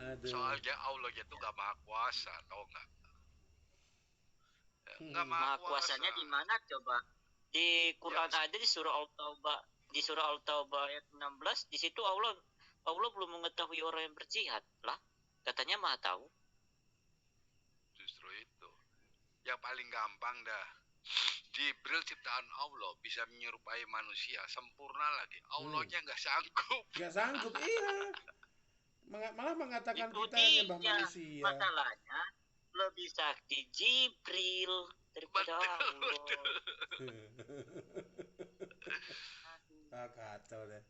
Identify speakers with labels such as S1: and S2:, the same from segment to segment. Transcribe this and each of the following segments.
S1: Aduh.
S2: Soalnya Allah itu gak maha kuasa, tau nggak? Nggak
S1: Hmm.
S2: maha
S3: Maha
S2: kuasa.
S3: kuasanya di mana coba? Di
S2: Ya,
S3: Quran aja di surah Al-Taubah, di surah Al-Taubah ayat 16, di situ Allah Allah belum mengetahui orang yang berjihad lah. Katanya Maha tahu.
S2: justru itu. Yang paling gampang dah. Jibril ciptaan Allah bisa menyerupai manusia sempurna lagi. Allahnya nggak sanggup.
S1: Nggak sanggup, iya. Malah mengatakan
S3: Itu
S1: kita nyembah
S3: dia
S1: manusia.
S3: masalahnya, lebih sakti Jibril daripada
S2: Betul,
S3: Allah.
S2: betul.
S1: Ah, kacau deh.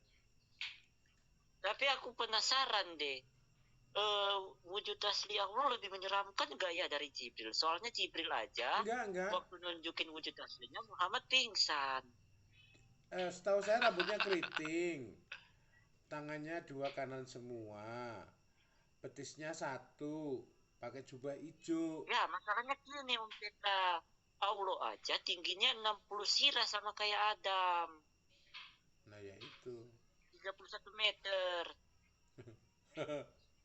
S3: Tapi aku penasaran deh, wujud asli Allah lebih menyeramkan gak ya dari Jibril? Soalnya Jibril aja
S1: Enggak.
S3: waktu nunjukin wujud aslinya Muhammad pingsan.
S1: Setahu saya rambutnya keriting, tangannya dua kanan semua, betisnya satu, pakai jubah hijau.
S3: Ya masalahnya gini Om Peta, Allah aja tingginya 60 sirah sama kayak Adam,
S1: Nah ya itu.
S3: 31 meter.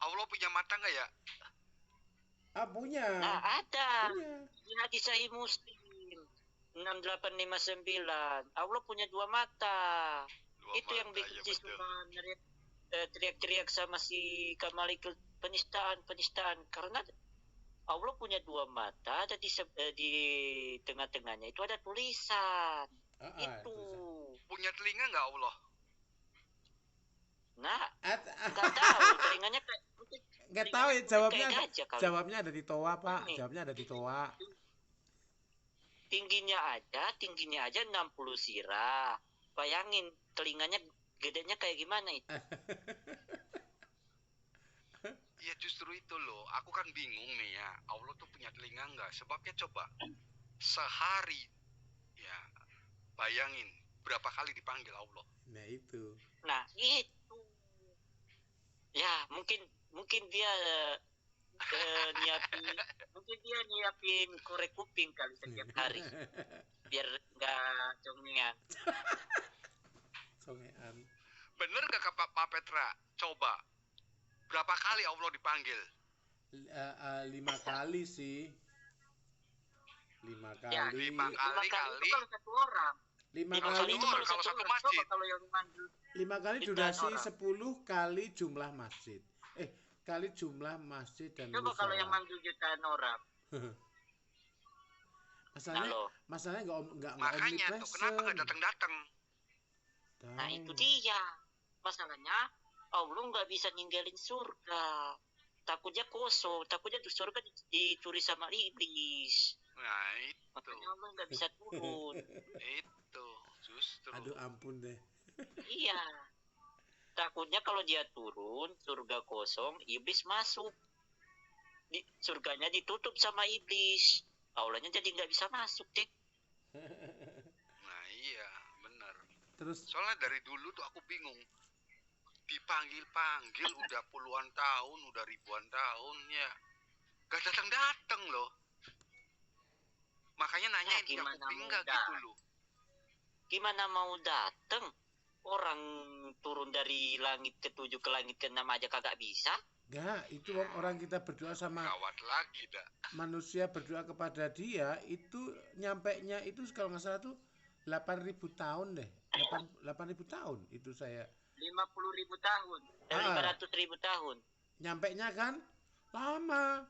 S2: Allah punya mata nggak ya?
S1: Ah, punya.
S3: Nah ada
S1: Punya.
S3: di hadis Sahih Muslim 6859, Allah punya dua mata.
S2: Dua
S3: Itu yang
S2: mata,
S3: bikin
S2: ya
S3: si
S2: betul.
S3: Suman teriak-teriak sama si Kamalikul, penistaan karena Allah punya dua mata, ada di tengah-tengahnya itu ada tulisan. Itu.
S2: Punya telinga nggak Allah?
S3: Nah,
S1: At-
S3: nggak tahu telinganya kayak
S1: Nggak tahu ya jawabnya.
S3: kayak gajah kali.
S1: Jawabnya ada di toa, Pak.
S3: Ini.
S1: Jawabnya ada di toa.
S3: Tingginya aja 60 sirah. Bayangin telinganya gedenya kayak gimana itu.
S2: Ya justru itu loh, aku kan bingung nih ya, Allah tuh punya telinga nggak? Sebabnya coba, sehari, ya bayangin berapa kali dipanggil Allah.
S1: Nah itu.
S3: Nah itu. Ya mungkin dia nyiapin korek kuping kali setiap hari biar nggak congengan.
S1: Songean.
S2: Bener gak Pak Petra? Coba, berapa kali Allah dipanggil?
S1: 5 kali sih. 5
S3: Ya,
S1: kali.
S2: 5 kali
S3: itu kalau satu orang.
S1: 5
S2: Kalau
S1: kali.
S2: satu orang, kalau satu masjid.
S3: Coba kalau yang manggil
S1: 5 kali
S3: jutaan
S1: durasi
S3: orang.
S1: 10 kali jumlah masjid. Kali jumlah masjid dan
S3: Coba kalau yang
S1: musola.
S3: manggil jutaan orang.
S1: Masalahnya nggak
S2: Makanya tuh, kenapa nggak datang-datang?
S3: Nah itu dia masalahnya, Allah nggak bisa ninggalin surga, takutnya kosong, takutnya di surga dicuri sama iblis.
S2: Nah itu.
S3: Makanya Allah nggak bisa turun.
S2: Itu justru.
S1: Aduh ampun deh.
S3: Iya, takutnya kalau dia turun surga kosong, iblis masuk, surganya ditutup sama iblis, Allahnya jadi nggak bisa masuk deh.
S2: Nah iya benar.
S1: Terus
S2: soalnya dari dulu tuh aku bingung, dipanggil udah puluhan tahun, udah ribuan tahun ya, gak datang loh. Makanya nanya punya kuping nggak gitu loh.
S3: Gimana mau datang? Orang turun dari langit ke-7 ke langit ke-6 aja kagak bisa.
S1: Enggak, itu orang kita berdoa sama
S2: Gawat lagi dah.
S1: manusia berdoa kepada dia itu nyampenya itu kalau nggak salah tuh 8.000 tahun deh. 8.000 tahun itu saya.
S3: 50.000 tahun. 500.000 tahun.
S1: Nyampenya kan lama.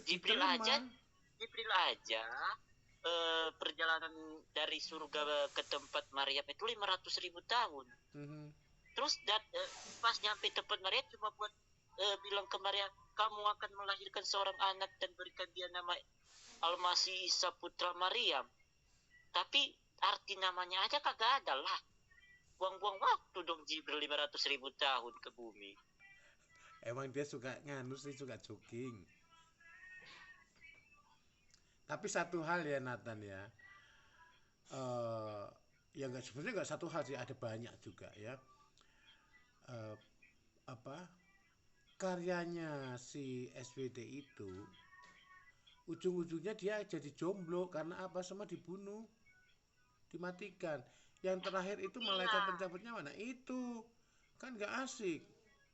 S3: Jibril aja perjalanan dari surga ke tempat Maryam itu 500.000 tahun. Terus pas nyampe tempat Maryam cuma buat bilang ke Maryam, kamu akan melahirkan seorang anak dan berikan dia nama Al-Masih Isa putra Maryam. Tapi arti namanya aja kagak ada lah. Buang-buang waktu dong Jibril 500.000 tahun ke bumi.
S1: Emang dia suka nganu sih, suka jogging. Tapi satu hal ya Nathan ya, ya nggak, sebenarnya nggak satu hal sih, ada banyak juga ya. Karyanya si SWD itu ujung-ujungnya dia jadi jomblo karena apa? Semua dibunuh, dimatikan. Yang terakhir itu malaikat pencabut nyawa. Nah itu kan nggak asik.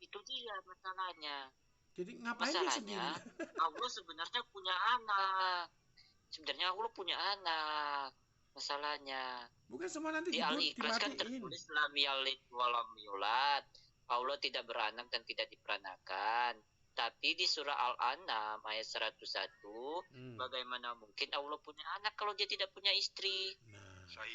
S3: Itu dia masalahnya.
S1: Jadi ngapain dia sendiri?
S3: Allah sebenarnya punya anak. Sebenarnya Allah punya anak. Masalahnya.
S1: Bukan semua nanti
S3: di Al-Ikhlas kan tertulis lam yalid walam yulad. Allah tidak beranak dan tidak diperanakan. Tapi di surah Al-An'am ayat 101, bagaimana mungkin Allah punya anak kalau dia tidak punya istri?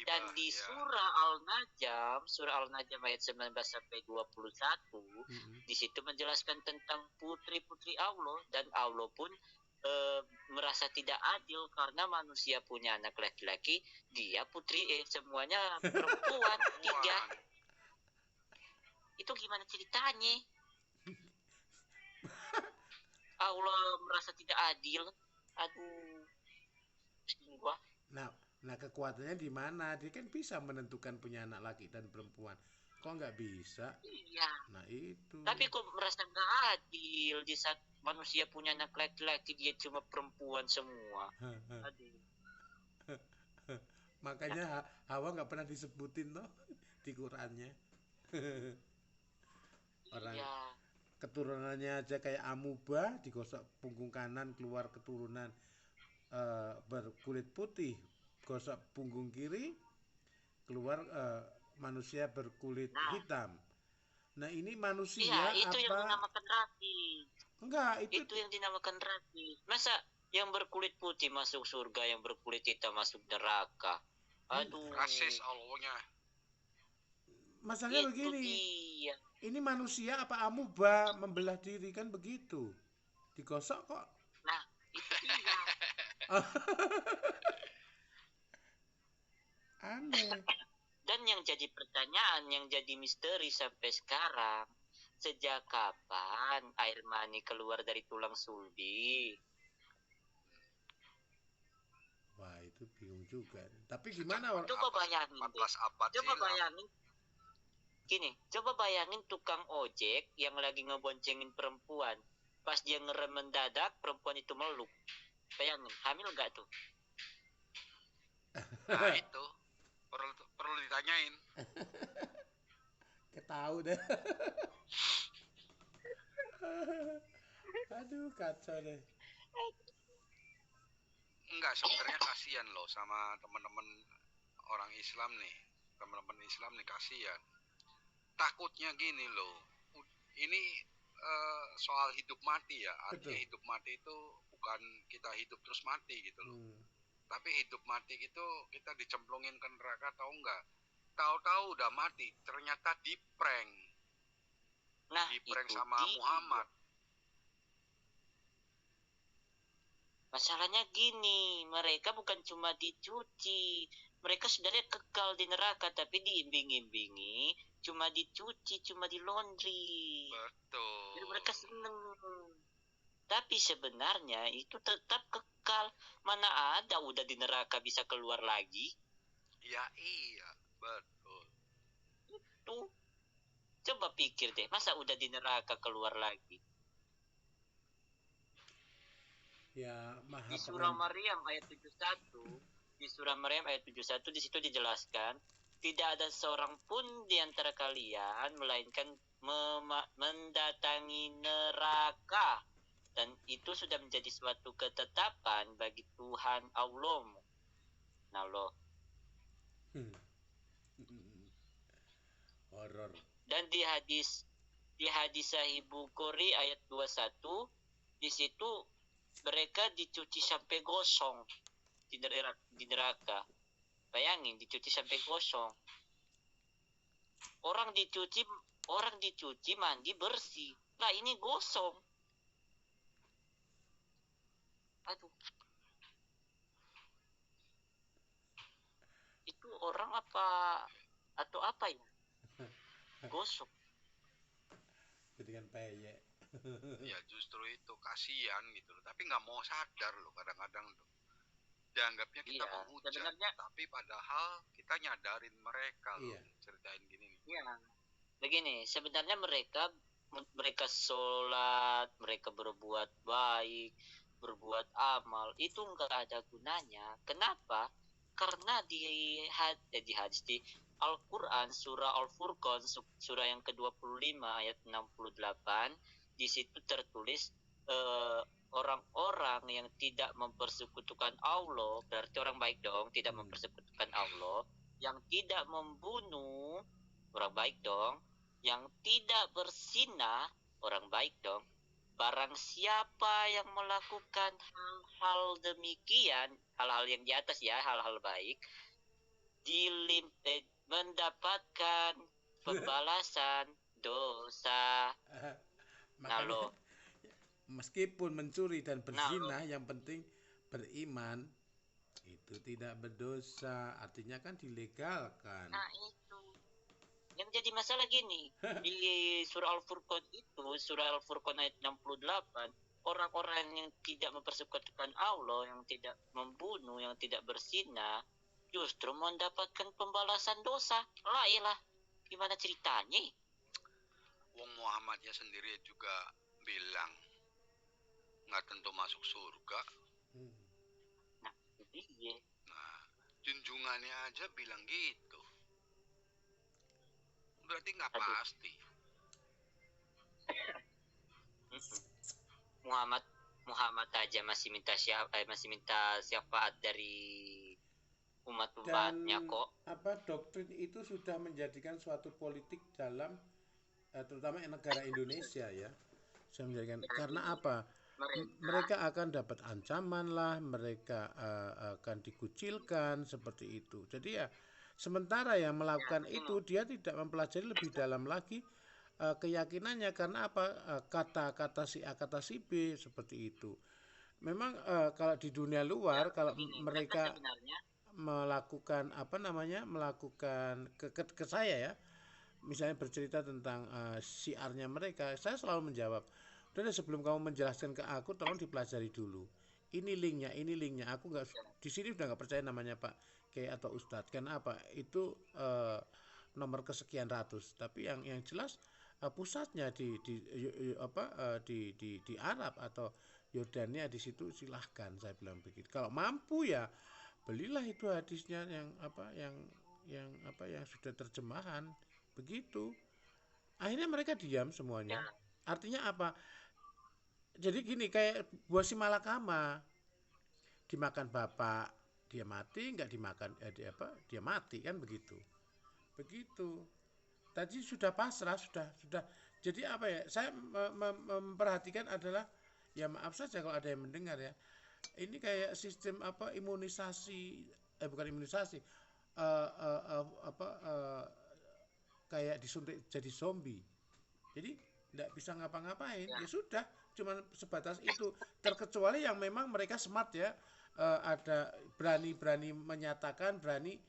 S3: Dan di surah Al-Najm ayat 19 sampai 21, di situ menjelaskan tentang putri-putri Allah, dan Allah pun merasa tidak adil karena manusia punya anak laki-laki, dia putri semuanya perempuan 3. Itu gimana ceritanya? Allah merasa tidak adil. Aduh, pusing gua.
S1: Nah kekuatannya di mana? Dia kan bisa menentukan punya anak laki dan perempuan. Kok nggak bisa?
S3: Iya.
S1: Nah itu.
S3: Tapi kok merasa nggak adil di saat manusia punya anak laki-laki, dia cuma perempuan semua. Aduh.
S1: Makanya Hawa nggak pernah disebutin loh di Qurannya. Orang keturunannya aja kayak amuba, digosok punggung kanan keluar keturunan berkulit putih, gosok punggung kiri keluar manusia berkulit hitam. Nah ini manusia
S3: itu
S1: apa?
S3: Yang dinamakan rafi.
S1: Enggak,
S3: itu yang dinamakan rafi. Masa yang berkulit putih masuk surga, yang berkulit hitam masuk neraka? Aduh,
S2: rasis Allahnya.
S1: Masalahnya begini, ini manusia apa amuba membelah diri, kan begitu, digosok kok.
S3: Nah itu dia.
S1: Aneh.
S3: Dan yang jadi pertanyaan, yang jadi misteri sampai sekarang, sejak kapan air mani keluar dari tulang sulbi?
S1: Wah itu bingung juga. Tapi gimana?
S3: Coba bayangin. Coba bayangin. Gini, coba bayangin tukang ojek yang lagi ngeboncengin perempuan. Pas dia ngerem mendadak, perempuan itu meluk. Bayangin, hamil nggak tuh?
S2: Nah itu perlu ditanyain.
S1: Ketahu deh. Aduh kacau deh.
S2: Enggak, sebenarnya kasihan loh sama teman-teman orang Islam nih. Teman-teman Islam nih kasihan. Takutnya gini loh. Ini soal hidup mati ya. Artinya hidup mati itu bukan kita hidup terus mati gitu loh. Tapi hidup mati itu kita dicemplungin ke neraka, tahu nggak? Tahu-tahu udah mati, ternyata di-prank.
S3: Nah,
S2: di-prank sama Muhammad.
S3: Masalahnya gini, mereka bukan cuma dicuci, mereka sebenarnya kekal di neraka, tapi diimbing-imbingi, cuma dicuci, cuma di laundry.
S2: Betul.
S3: Jadi mereka seneng. Tapi sebenarnya itu tetap kekal. Mana ada udah di neraka bisa keluar lagi?
S2: Ya iya, betul.
S3: Itu. Coba pikir deh, masa udah di neraka keluar lagi?
S1: Ya,
S3: di surah Maryam ayat 71, di surah Maryam ayat 71 di situ dijelaskan, tidak ada seorang pun di antara kalian melainkan mendatangi neraka, dan itu sudah menjadi suatu ketetapan bagi Tuhan Allahmu. Nah loh.
S1: Horor.
S3: Dan di hadis Sahih Bukhari ayat 21, di situ mereka dicuci sampai gosong di neraka. Bayangin, dicuci sampai gosong. Orang dicuci mandi bersih. Nah ini gosong. Aduh. Itu orang atau apa ya? Gosong.
S1: Jadikan peyek.
S2: Ya justru itu kasihan gitu loh, tapi nggak mau sadar loh kadang-kadang tuh. Dianggapnya kita menghujat, tapi padahal kita nyadarin mereka loh. Ceritain gini nih.
S3: Iya. Begini, sebenarnya mereka sholat, mereka berbuat baik, berbuat amal, itu nggak ada gunanya. Kenapa? Karena di Al-Quran, surah Al-Furqan, surah yang ke-25 ayat 68, di situ tertulis orang-orang yang tidak mempersekutukan Allah, berarti orang baik dong, tidak mempersekutukan Allah, yang tidak membunuh, orang baik dong, yang tidak berzina, orang baik dong. Barang siapa yang melakukan hal-hal demikian, hal-hal yang di atas ya, hal-hal baik, mendapatkan pembalasan dosa.
S1: Makanya meskipun mencuri dan berzina, yang penting beriman, itu tidak berdosa, artinya kan dilegalkan.
S3: Nah itu yang jadi masalah gini. Di surah Al-Furqan itu, surah Al-Furqan ayat 68, orang-orang yang tidak mempersekutukan Allah, yang tidak membunuh, yang tidak berzina, justru mendapatkan pembalasan dosa. Lah iyalah, gimana ceritanya?
S2: Wong Muhammadnya sendiri juga bilang nggak tentu masuk surga.
S3: Nah, itu dia.
S2: Nah, junjungannya aja bilang gitu. Berarti nggak pasti.
S3: Muhammad aja masih minta syafaat dari umat-umatnya kok.
S1: Apa doktrin itu sudah menjadikan suatu politik dalam terutama negara Indonesia ya. Sudah menjadikan, karena apa? Mereka akan dapat ancaman lah, mereka akan dikucilkan seperti itu. Jadi ya sementara yang melakukan itu dia tidak mempelajari lebih dalam lagi keyakinannya, karena apa? Kata-kata si A, kata si B seperti itu. Memang kalau di dunia luar ya, kalau mereka melakukan apa namanya, melakukan ke saya ya, misalnya bercerita tentang syiarnya mereka, saya selalu menjawab, udah sebelum kamu menjelaskan ke aku, tolong dipelajari dulu. Ini linknya. Aku nggak di sini udah nggak percaya namanya Pak Kiai atau Ustadz. Karena apa? Itu nomor kesekian ratus. Tapi yang jelas pusatnya di Arab atau Yordania, di situ silahkan, saya bilang begitu. Kalau mampu ya belilah itu hadisnya yang sudah terjemahan begitu. Akhirnya mereka diam semuanya. Artinya apa? Jadi gini, kayak buah si malakama, dimakan bapak dia mati, nggak dimakan dia mati, kan begitu. Tadi sudah pasrah, sudah. Jadi apa ya? Saya memperhatikan adalah, ya maaf saja kalau ada yang mendengar ya. Ini kayak sistem imunisasi, bukan imunisasi, kayak disuntik jadi zombie. Jadi tidak bisa ngapa-ngapain, ya sudah, cuma sebatas itu. Terkecuali yang memang mereka smart ya, ada berani menyatakan, berani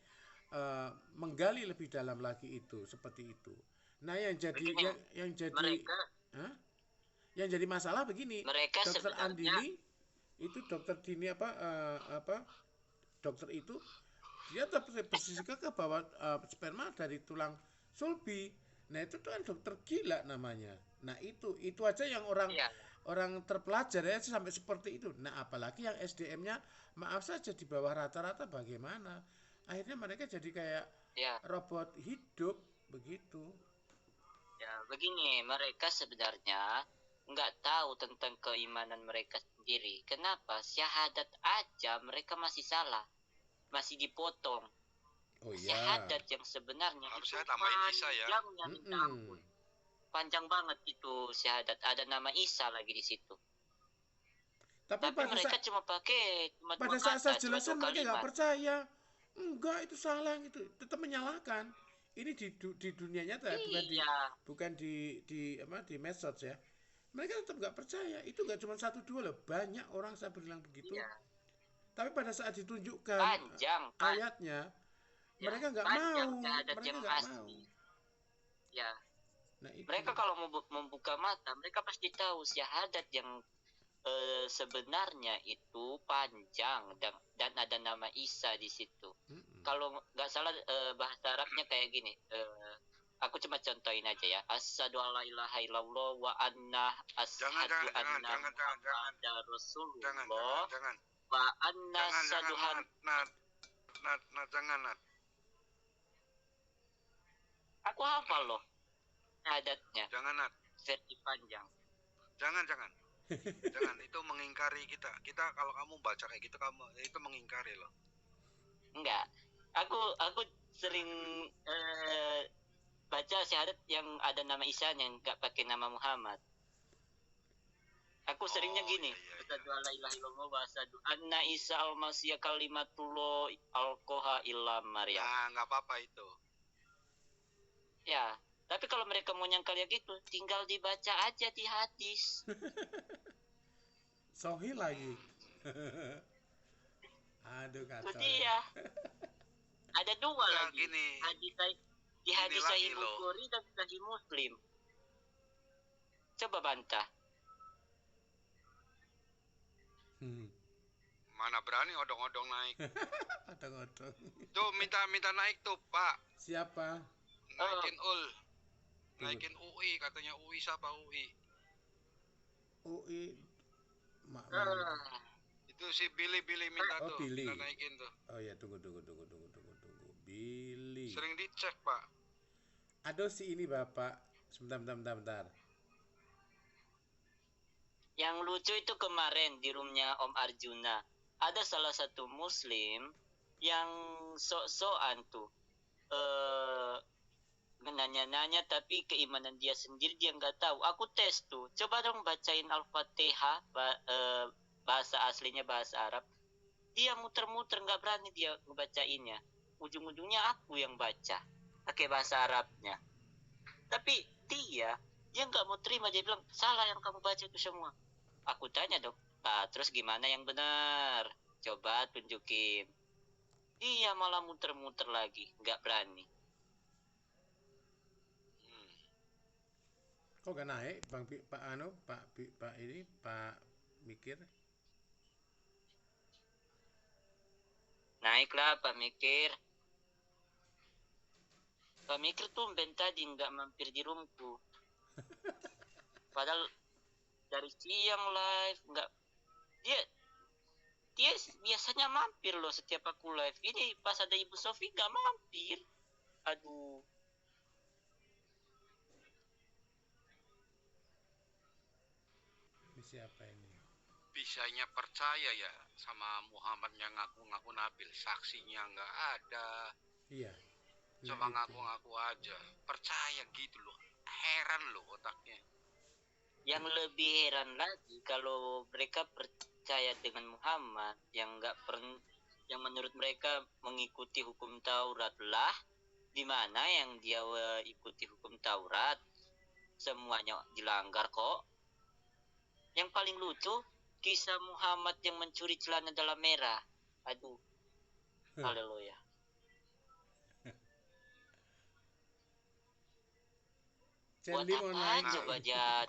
S1: menggali lebih dalam lagi itu, seperti itu. Nah yang jadi yang jadi masalah begini, Dokter Andini itu, Dokter Dini dokter itu dia bersisi kekeh bahwa sperma dari tulang sulbi. Nah itu kan dokter gila namanya. Nah itu aja yang orang terpelajar ya sampai seperti itu. Nah apalagi yang SDM-nya maaf saja di bawah rata-rata, bagaimana? Akhirnya mereka jadi kayak robot hidup begitu.
S3: Ya begini, mereka sebenarnya nggak tahu tentang keimanan mereka sendiri. Kenapa? Syahadat aja mereka masih salah, masih dipotong.
S1: Oh iya.
S3: Syahadat yang sebenarnya
S2: harusnya tambahin Isa ya.
S3: Panjang banget itu syahadat, ada nama Isa lagi di situ.
S1: Tapi
S3: mereka cuma pakai
S1: pada saat saya jelaskan mereka nggak percaya. Enggak, itu salah, itu tetap menyalahkan. Ini di dunia nyata, bukan di medsos ya. Mereka tetap nggak percaya. Itu nggak cuma 1-2 loh, banyak orang saya bilang begitu. Iya. Tapi pada saat ditunjukkan ayatnya, mereka nggak mau. Mereka nggak mau.
S3: Ya. Nah, mereka kalau mau membuka mata, mereka pasti tahu syahadat yang sebenarnya itu panjang dan ada nama Isa di situ. Kalau nggak salah bahasa Arabnya kayak gini. Aku cuma contohin aja ya. Asyhadu alla ilaha illallah wa anna asyhadu anna Muhammadar Rasulullah wa anna asyhadu
S2: jangan.
S3: Aku hafal loh adatnya.
S2: Jangan, Nat.
S3: Versi panjang.
S2: Jangan. Jangan, itu mengingkari kita. Kita kalau kamu baca kayak gitu, kamu itu mengingkari loh.
S3: Enggak. Aku sering baca syahadat yang ada nama Isa yang enggak pakai nama Muhammad. Aku seringnya gini, asyhadu alla ilaha illallah wa asyhadu anna Isa al-Masih kalimatullah alqaha illa Maryam.
S2: Nah, enggak apa-apa itu.
S3: Ya, tapi kalau mereka mau nyangkal ya gitu, tinggal dibaca aja di hadis.
S1: Sohi lagi. Aduh kacau.
S3: Itu dia. Ada dua
S2: Nah,
S3: lagi.
S2: Gini,
S3: Di hadis Sahih
S2: lagi loh.
S3: Bukhari dan Sahih Muslim. Coba bantah.
S2: Mana berani odong-odong naik.
S1: Odong-odong.
S2: Tuh minta naik tuh, Pak.
S1: Siapa?
S2: Naikin Naikin UI, katanya UI siapa UI?
S1: UI.
S2: Itu si Billy minta tuh.
S1: Billy.
S2: Minta naikin tuh.
S1: Oh ya, tunggu. Billy.
S2: Sering dicek, Pak.
S1: Aduh si ini Bapak. Sebentar.
S3: Yang lucu itu kemarin di roomnya Om Arjuna. Ada salah satu muslim yang sok-sokan tuh. Nanya-nanya tapi keimanan dia sendiri dia nggak tahu. Aku tes tuh. Coba dong bacain Al-Fatihah bahasa aslinya bahasa Arab. Dia muter-muter nggak berani dia ngebacainnya. Ujung-ujungnya aku yang baca pakai bahasa Arabnya. Tapi dia nggak mau terima, dia bilang salah yang kamu baca itu semua. Aku tanya dong, terus gimana yang benar? Coba tunjukin. Dia malah muter-muter lagi, nggak berani.
S1: Kok gak naik Bang Pak Mikir?
S3: Naiklah Pak Mikir. Pak Mikir tumben tadi nggak mampir di roomku. Padahal dari siang live nggak, dia biasanya mampir loh setiap aku live. Ini pas ada Ibu Sofi nggak mampir. Aduh.
S1: Ini siapa ini?
S2: Bisanya percaya ya sama Muhammad yang ngaku-ngaku nabil, saksinya nggak ada.
S1: Iya.
S2: Cuma ngaku-ngaku aja. Percaya gitu loh. Heran loh otaknya.
S3: Yang lebih heran lagi kalau mereka percaya dengan Muhammad yang yang menurut mereka mengikuti hukum Taurat lah, di mana yang dia ikuti hukum Taurat semuanya dilanggar kok. Yang paling lucu kisah Muhammad yang mencuri celana dalam merah. Aduh. Haleluya. Buat apa coba dia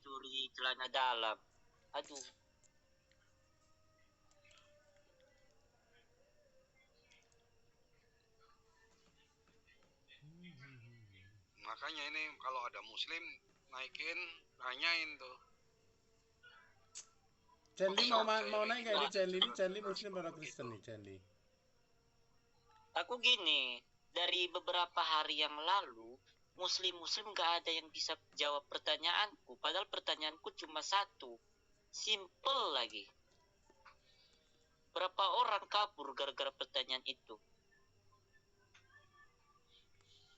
S3: curi celana dalam? Aduh.
S2: Makanya ini kalau ada muslim naikin, tanyain tuh.
S1: Chandli mau naik gak ini Chandli muslim atau Kristen nih Chandli?
S3: Aku gini, dari beberapa hari yang lalu muslim gak ada yang bisa jawab pertanyaanku. Padahal pertanyaanku cuma satu, simple lagi. Berapa orang kabur gara-gara pertanyaan itu?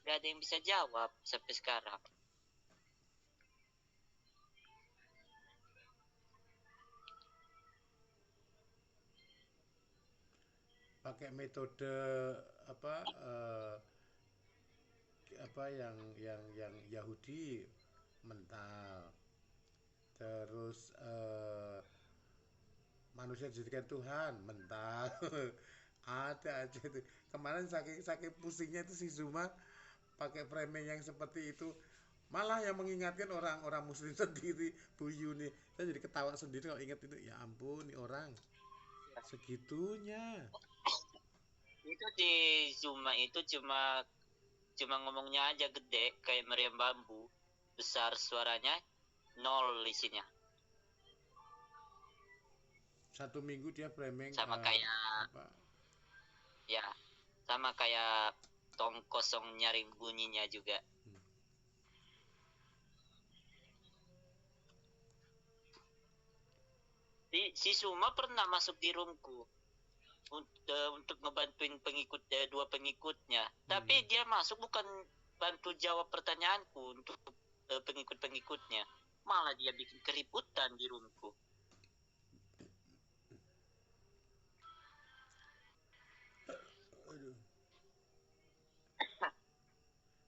S3: Gak ada yang bisa jawab sampai sekarang.
S1: Pakai metode apa yang Yahudi mental, terus manusia dijadikan Tuhan mental. Ada aja itu. Kemarin saking pusingnya itu si Zuma pakai framing yang seperti itu, malah yang mengingatkan orang muslim sendiri. Bu Yuni, saya jadi ketawa sendiri kalau ingat itu. Ya ampun, nih orang segitunya.
S3: Itu di Zuma itu cuma ngomongnya aja gede kayak meriam bambu, besar suaranya, nol isinya.
S1: Satu minggu dia framing
S3: sama kayak apa? Ya, sama kayak kosong nyari bunyinya juga. Si Suma pernah masuk di roomku untuk ngebantuin dua pengikutnya. Tapi dia masuk bukan bantu jawab pertanyaanku untuk pengikut-pengikutnya. Malah dia bikin keributan di roomku.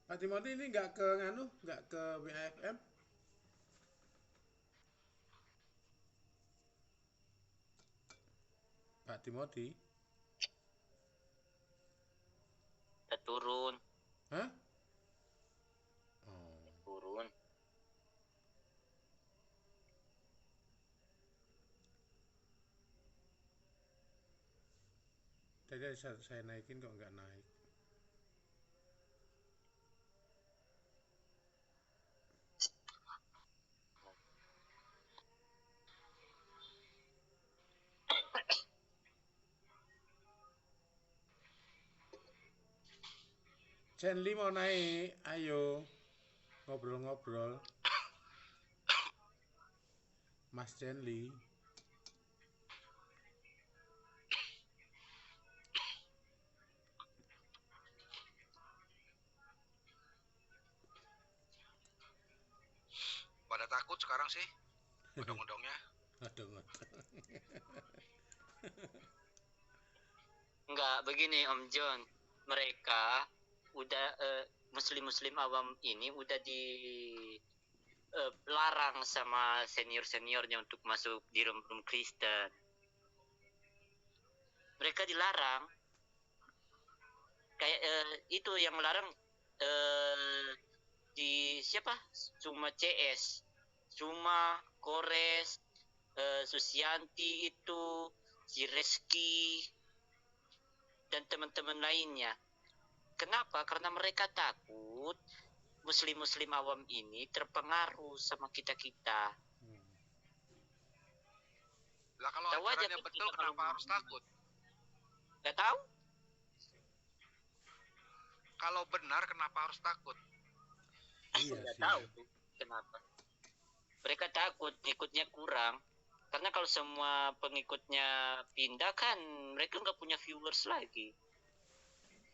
S1: Pak Timothy ini nggak ke WAFM? Pak Timothy?
S3: Udah turun.
S1: Hah?
S3: Turun.
S1: Tadi saya naikin kok nggak naik. Chen Li mau naik, ayo ngobrol-ngobrol. Mas Chen Li.
S2: Pada takut sekarang sih odong-odongnya.
S3: Enggak, begini Om John. Mereka udah muslim awam ini udah larang sama seniornya untuk masuk di room Kristen. Mereka dilarang. Kayak itu yang larang di siapa? Cuma CS, Cuma Kores, Susianti itu, si Reski dan teman-teman lainnya. Kenapa? Karena mereka takut muslim awam ini terpengaruh sama kita-kita.
S2: Lah kalau ajarannya betul kenapa harus takut?
S3: Gak tahu.
S2: Kalau benar kenapa harus takut?
S1: Iya
S3: Gak tahu tuh kenapa. Mereka takut ikutnya kurang. Karena kalau semua pengikutnya pindah kan mereka nggak punya viewers lagi.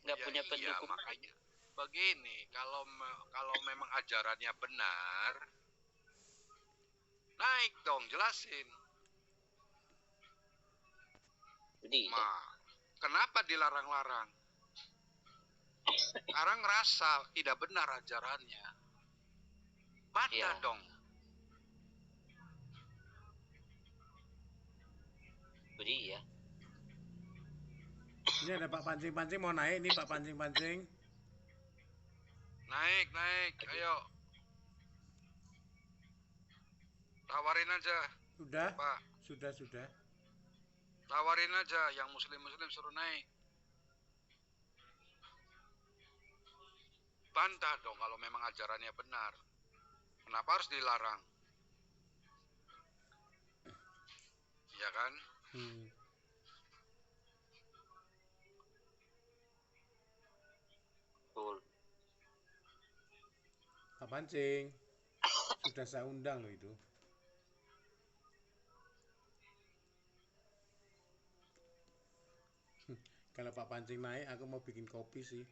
S3: Nggak punya pendukung.
S2: Iya, makanya begini, kalau memang ajarannya benar, naik dong, jelasin.
S3: Jadi,
S2: kenapa dilarang-larang? Sekarang ngerasa tidak benar ajarannya. Bantah dong.
S3: Jadi ya.
S1: Ini ada Pak Pancing-Pancing mau naik nih, Pak Pancing-Pancing.
S2: Naik, ayo. Tawarin aja.
S1: Sudah?
S2: Pak.
S1: Sudah.
S2: Tawarin aja, yang muslim suruh naik. Bantah dong kalau memang ajarannya benar. Kenapa harus dilarang? Iya kan?
S3: Betul.
S1: Pak Pancing. Sudah saya undang loh itu. Kalau Pak Pancing naik, aku mau bikin kopi sih.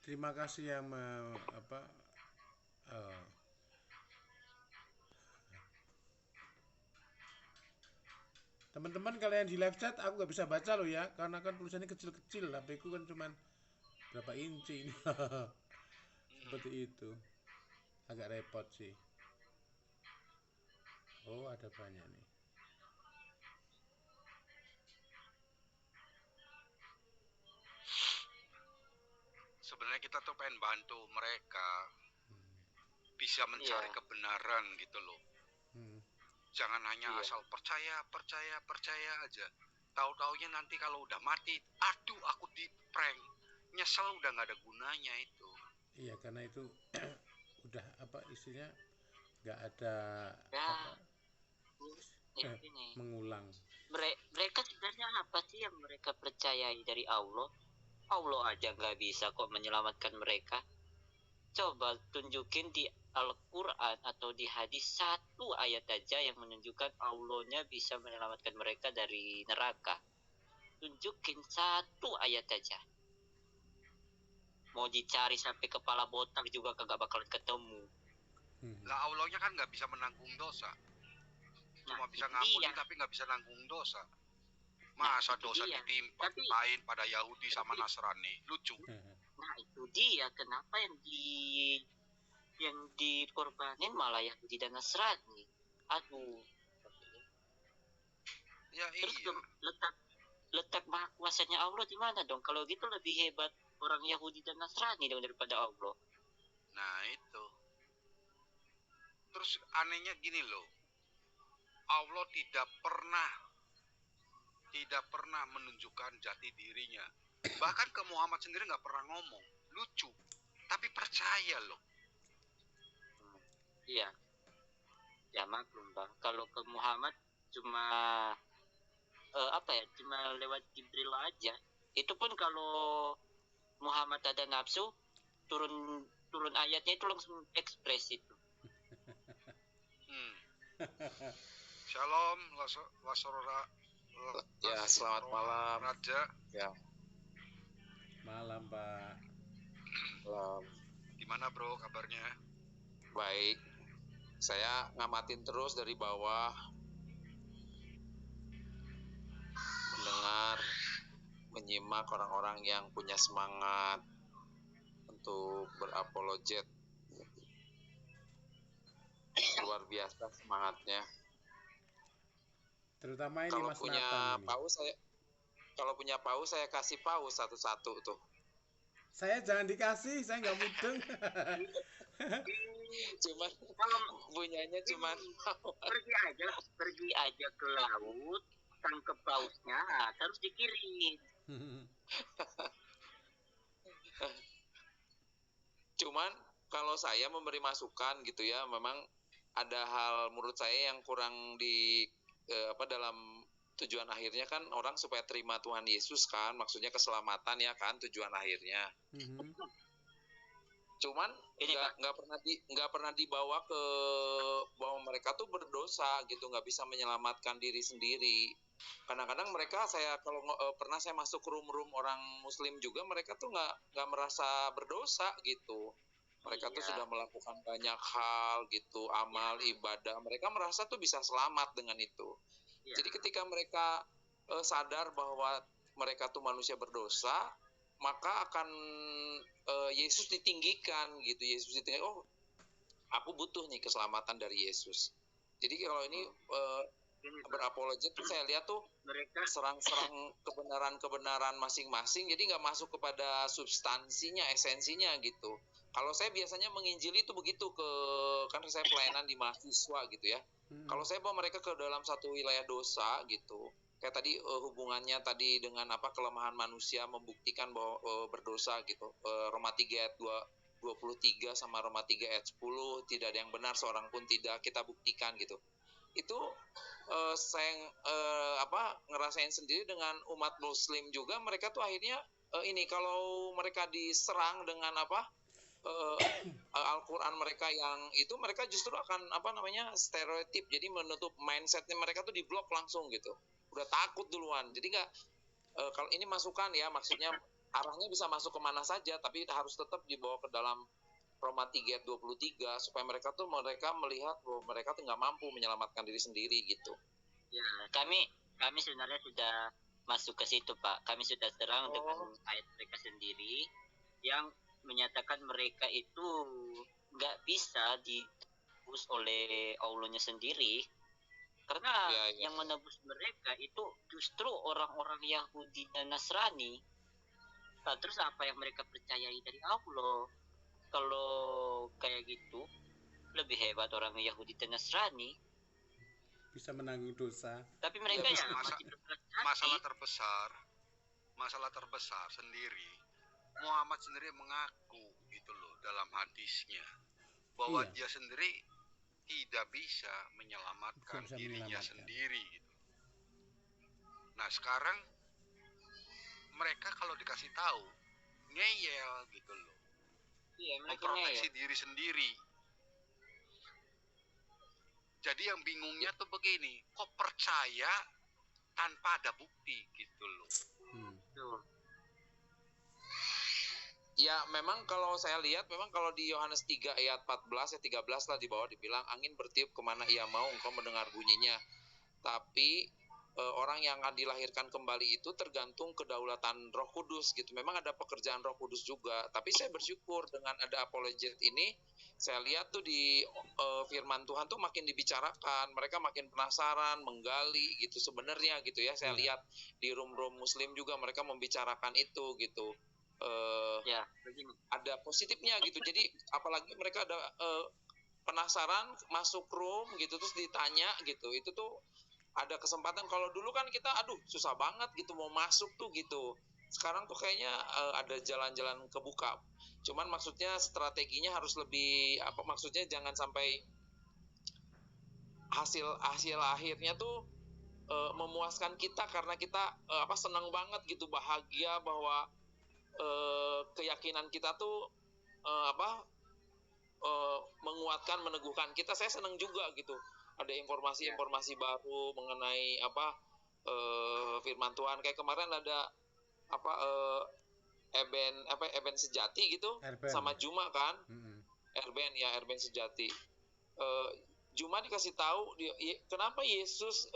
S1: Terima kasih yang teman-teman kalian di live chat aku nggak bisa baca loh ya, karena kan tulisannya kecil-kecil, HP ku kan cuman berapa inci ini. Seperti itu, agak repot sih. Oh, ada banyak nih.
S2: Sebenarnya kita tuh pengen bantu mereka bisa mencari kebenaran gitu loh. Jangan hanya asal percaya aja. tahu-taunya nanti kalau udah mati, aduh aku di prank, nyesel udah nggak ada gunanya itu.
S1: Iya, karena itu udah apa istilahnya nggak ada
S3: Ya,
S1: apa
S3: ini.
S1: mengulang.
S3: Mereka sebenarnya apa sih yang mereka percayai dari Allah? Allah aja nggak bisa kok menyelamatkan mereka. Coba tunjukin di Al-Quran atau di hadis satu ayat aja yang menunjukkan Allahnya bisa menyelamatkan mereka dari neraka. Tunjukin satu ayat aja. Mau dicari sampai kepala botak juga kagak bakalan ketemu.
S2: Lah Allahnya kan nggak bisa menanggung dosa. Cuma bisa ngampuni tapi nggak bisa nanggung dosa. Masa dosa ditimpain pada Yahudi sama Nasrani? Lucu.
S3: Nah itu dia kenapa yang dikorbanin malah Yahudi dan Nasrani. Aduh.
S2: Ya,
S3: terus
S2: iya.
S3: letak maha kuasanya Allah di mana dong? Kalau gitu lebih hebat orang Yahudi dan Nasrani dong daripada Allah.
S2: Nah itu. Terus anehnya gini loh, Allah tidak pernah menunjukkan jati dirinya. Bahkan ke Muhammad sendiri nggak pernah ngomong. Lucu, tapi percaya loh.
S3: Iya. Ya maklum bang. Kalau ke Muhammad cuma cuma lewat Jibril aja. Itu pun kalau Muhammad ada nafsu, turun ayatnya itu langsung ekspres itu.
S2: Shalom, wasora.
S4: Ya, selamat malam.
S2: Raja.
S4: Ya.
S1: Malam, Pak.
S4: Malam.
S2: Gimana, Bro, kabarnya?
S4: Baik. Saya ngamatin terus dari bawah. Mendengar, menyimak orang-orang yang punya semangat untuk berapologet. Luar biasa semangatnya.
S1: Terutama ini
S4: kalau
S1: Mas
S4: punya
S1: Nathan
S4: paus kalau punya paus saya kasih paus satu-satu tuh.
S1: Saya jangan dikasih, saya nggak mudeng.
S4: Cuman punyanya cuman
S3: pergi aja ke laut, tangkep pausnya, terus dikirim.
S4: Cuman kalau saya memberi masukan gitu ya, memang ada hal menurut saya yang kurang dalam tujuan akhirnya kan orang supaya terima Tuhan Yesus kan, maksudnya keselamatan ya kan tujuan akhirnya. Cuman nggak pernah dibawa ke bahwa mereka tuh berdosa gitu, nggak bisa menyelamatkan diri sendiri. Kadang-kadang mereka pernah saya masuk room orang Muslim juga, mereka tuh nggak merasa berdosa gitu. Mereka tuh sudah melakukan banyak hal gitu, amal ibadah. Mereka merasa tuh bisa selamat dengan itu. Jadi ketika mereka sadar bahwa mereka tuh manusia berdosa, maka akan Yesus ditinggikan gitu. Yesus ditinggikan, oh aku butuh nih keselamatan dari Yesus. Jadi kalau ini berapologet tuh saya lihat tuh mereka serang-serang kebenaran masing-masing, jadi nggak masuk kepada substansinya, esensinya gitu. Kalau saya biasanya menginjili itu begitu, kan saya pelayanan di mahasiswa gitu ya. Kalau saya bawa mereka ke dalam satu wilayah dosa gitu, kayak tadi hubungannya tadi dengan kelemahan manusia, membuktikan bahwa berdosa gitu. Roma 3 ayat 23 sama Roma 3 ayat 10, tidak ada yang benar seorang pun tidak, kita buktikan gitu. Itu saya ngerasain sendiri dengan umat Muslim juga. Mereka tuh akhirnya kalau mereka diserang dengan Al-Quran mereka yang itu, mereka justru akan stereotip, jadi menutup mindsetnya mereka tuh diblok langsung gitu, udah takut duluan. Jadi nggak kalau ini masukan ya, maksudnya arahnya bisa masuk kemana saja, tapi harus tetap dibawa ke dalam Roma 3 ayat 23 supaya mereka melihat bahwa mereka tuh nggak mampu menyelamatkan diri sendiri gitu.
S3: Ya, kami sebenarnya sudah masuk ke situ Pak. Kami sudah serang dengan ayat mereka sendiri yang menyatakan mereka itu nggak bisa ditebus oleh Allahnya sendiri, karena yang menebus mereka itu justru orang-orang Yahudi dan Nasrani. Nah, terus apa yang mereka percayai dari Allah? Kalau kayak gitu lebih hebat orang Yahudi dan Nasrani.
S1: bisa menanggung dosa.
S3: Tapi mereka ya masih berbelas hati.
S2: Masalah terbesar sendiri, Muhammad sendiri mengaku gitu loh dalam hadisnya bahwa
S1: Iya.
S2: dia sendiri tidak bisa menyelamatkan
S1: Bisa
S2: dirinya
S1: menyelamatkan.
S2: sendiri gitu. Nah sekarang mereka kalau dikasih tahu ngeyel gitu loh,
S3: Iya, mereka
S2: memproteksi
S3: ngeyel.
S2: diri sendiri. Jadi yang bingungnya tuh begini, kok percaya tanpa ada bukti gitu loh.
S3: Tuh.
S4: Ya memang kalau saya lihat memang kalau di Yohanes 3 ayat 14 ya 13 lah di bawah dibilang angin bertiup kemana ia mau engkau mendengar bunyinya. Tapi orang yang akan dilahirkan kembali itu tergantung kedaulatan Roh Kudus gitu. Memang ada pekerjaan Roh Kudus juga. Tapi saya bersyukur dengan ada apologet ini, saya lihat tuh di firman Tuhan tuh makin dibicarakan. Mereka makin penasaran, menggali gitu sebenarnya gitu ya. Saya lihat di room-room Muslim juga mereka membicarakan itu gitu.
S3: Ya, begini.
S4: Ada positifnya gitu. Jadi apalagi mereka ada penasaran masuk room gitu terus ditanya gitu. Itu tuh ada kesempatan. Kalau dulu kan kita aduh susah banget gitu mau masuk tuh gitu. Sekarang tuh kayaknya ada jalan-jalan kebuka. Cuman maksudnya strateginya harus lebih maksudnya jangan sampai hasil akhirnya tuh memuaskan kita karena kita senang banget gitu, bahagia bahwa keyakinan kita tuh menguatkan, meneguhkan kita. Saya senang juga gitu. Ada informasi-informasi baru mengenai firman Tuhan. Kayak kemarin ada Eben Sejati gitu,
S1: Erben,
S4: sama
S1: ya.
S4: Juma kan. Erben Sejati. Juma dikasih tahu kenapa Yesus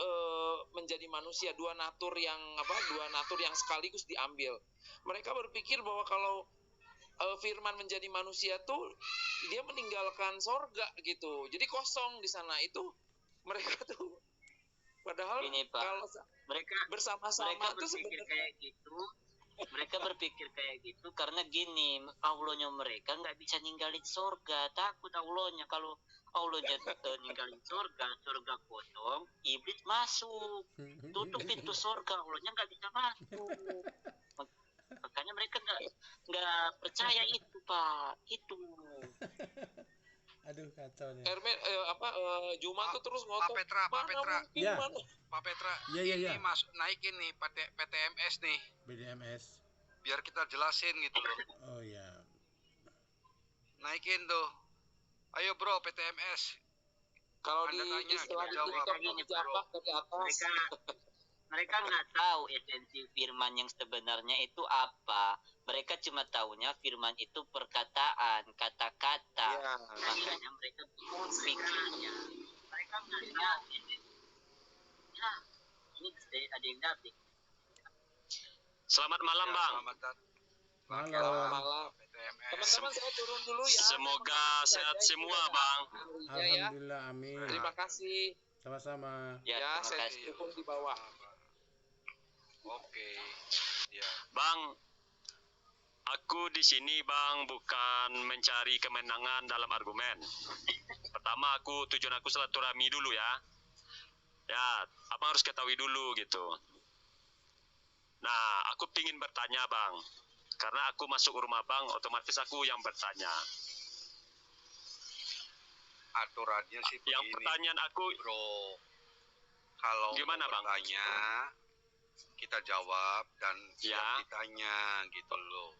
S4: menjadi manusia, dua natur yang sekaligus diambil. Mereka berpikir bahwa kalau firman menjadi manusia tuh dia meninggalkan sorga gitu, jadi kosong di sana. Itu mereka tuh padahal
S3: ini, Pak,
S4: kalau
S3: mereka
S4: bersama-sama tuh
S3: berpikir kayak gitu. Mereka berpikir kayak gitu karena gini, Allahnya mereka nggak bisa ninggalin sorga. Takut Allahnya, kalau Allahnya ninggalin sorga kosong, iblis masuk, tutup pintu sorga, Allahnya nggak bisa masuk. Makanya mereka nggak percaya itu, Pak. Itu.
S1: Aduh kacau nih.
S4: Juma tuh terus ngotot.
S2: Pak Petra.
S1: Ya.
S2: Pak Petra,
S1: Iya.
S2: ini naikin nih PTMS nih.
S1: BDMS.
S2: Biar kita jelasin gitu loh.
S1: Oh ya.
S2: Naikin tuh. Ayo bro, PTMS.
S4: Kalau
S2: Anda
S4: di
S2: tanya,
S4: istilah
S2: kita jawab.
S4: dijambak dari atas.
S3: Mereka nggak tahu esensi firman yang sebenarnya itu apa. Mereka cuma tahunya firman itu perkataan, kata-kata.
S4: Ya.
S3: Makanya mereka bingung pikirnya. Mereka nggak lihat ini. Ya, ini ada yang dapat.
S5: Selamat malam, Bang.
S1: Malam.
S4: Teman-teman saya turun dulu ya.
S5: Semoga sehat semua, Bang.
S1: Alhamdulillah, amin.
S4: Terima kasih.
S1: Sama-sama.
S3: Ya,
S4: saya dukung di bawah.
S2: Oke. Ya.
S5: Bang, aku di sini, Bang, bukan mencari kemenangan dalam argumen. Pertama, tujuan aku silaturahmi dulu ya. Ya, Abang harus ketahui dulu gitu. Nah, aku ingin bertanya, Bang. Karena aku masuk rumah Bang, otomatis aku yang bertanya.
S2: Aturannya sih begini.
S5: Yang pertanyaan aku,
S2: bro, kalau
S5: gimana, Bang?
S2: Bertanya, kita jawab dan
S5: ya.
S2: ditanya gitu loh.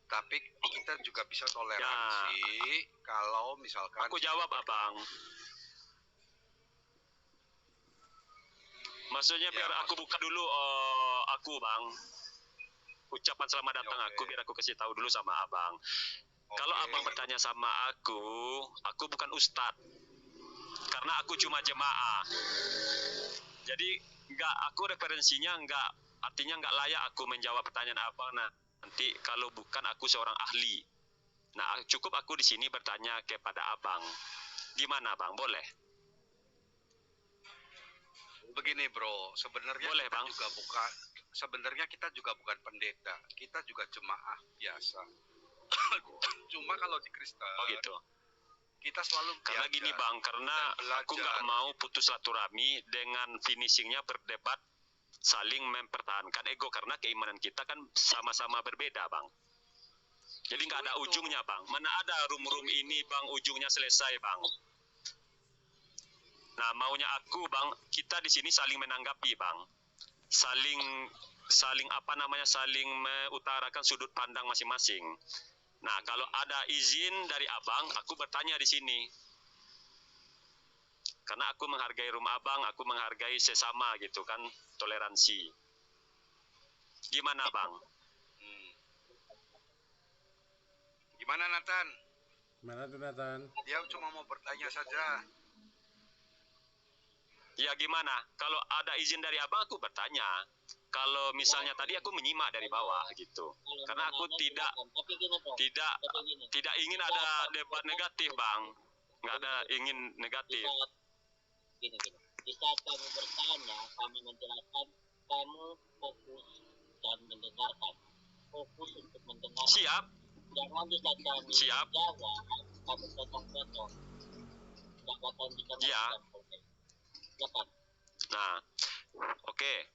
S2: Tapi kita juga bisa toleransi kalau misalkan
S5: aku jawab, Abang. Maksudnya biar aku buka dulu aku, Bang. Ucapan selamat datang aku biar aku kasih tahu dulu sama Abang. Kalau Abang bertanya sama aku bukan ustadz. Karena aku cuma jemaah. Jadi aku referensinya artinya nggak layak aku menjawab pertanyaan Abang. Nah, nanti kalau bukan aku seorang ahli. Nah, cukup aku di sini bertanya kepada Abang. Gimana, Bang? Boleh?
S2: Begini, bro, sebenarnya
S5: boleh,
S2: kita
S5: Bang.
S2: Sebenarnya kita juga bukan pendeta, kita juga jemaah biasa. Cuma kalau di Kristen,
S5: gitu.
S2: Kita selalu
S5: karena
S2: belajar
S5: gini Bang, karena
S2: dan
S5: aku nggak
S2: belajar.
S5: mau putus silaturahmi dengan finishingnya berdebat saling mempertahankan ego, karena keimanan kita kan sama-sama berbeda Bang. Jadi nggak ada ujungnya Bang. Mana ada room ini Bang ujungnya selesai Bang. Nah maunya aku Bang, kita di sini saling menanggapi Bang, saling apa namanya, saling mengutarakan sudut pandang masing-masing. Nah kalau ada izin dari Abang, aku bertanya di sini. Karena aku menghargai room Abang, aku menghargai sesama gitu kan, toleransi. Gimana Bang?
S2: Gimana Nathan?
S1: Mana tuh Nathan?
S2: Dia cuma mau bertanya saja.
S5: Ya gimana? Kalau ada izin dari Abang, aku bertanya. Kalau misalnya tadi aku menyimak dari bawah gitu. Karena aku tidak ingin ada debat negatif Bang. Nggak ada ingin negatif.
S3: Gini. Di saat kamu bertanya, kami menjelaskan, kamu fokus dan mendengarkan. Fokus untuk mendengarkan.
S5: Siap.
S3: Jangan di saat kami
S5: Siap.
S3: menjawab, kamu potong-potong. Jabatan di tengah.
S5: Ya.
S3: Silakan.
S5: Nah, oke.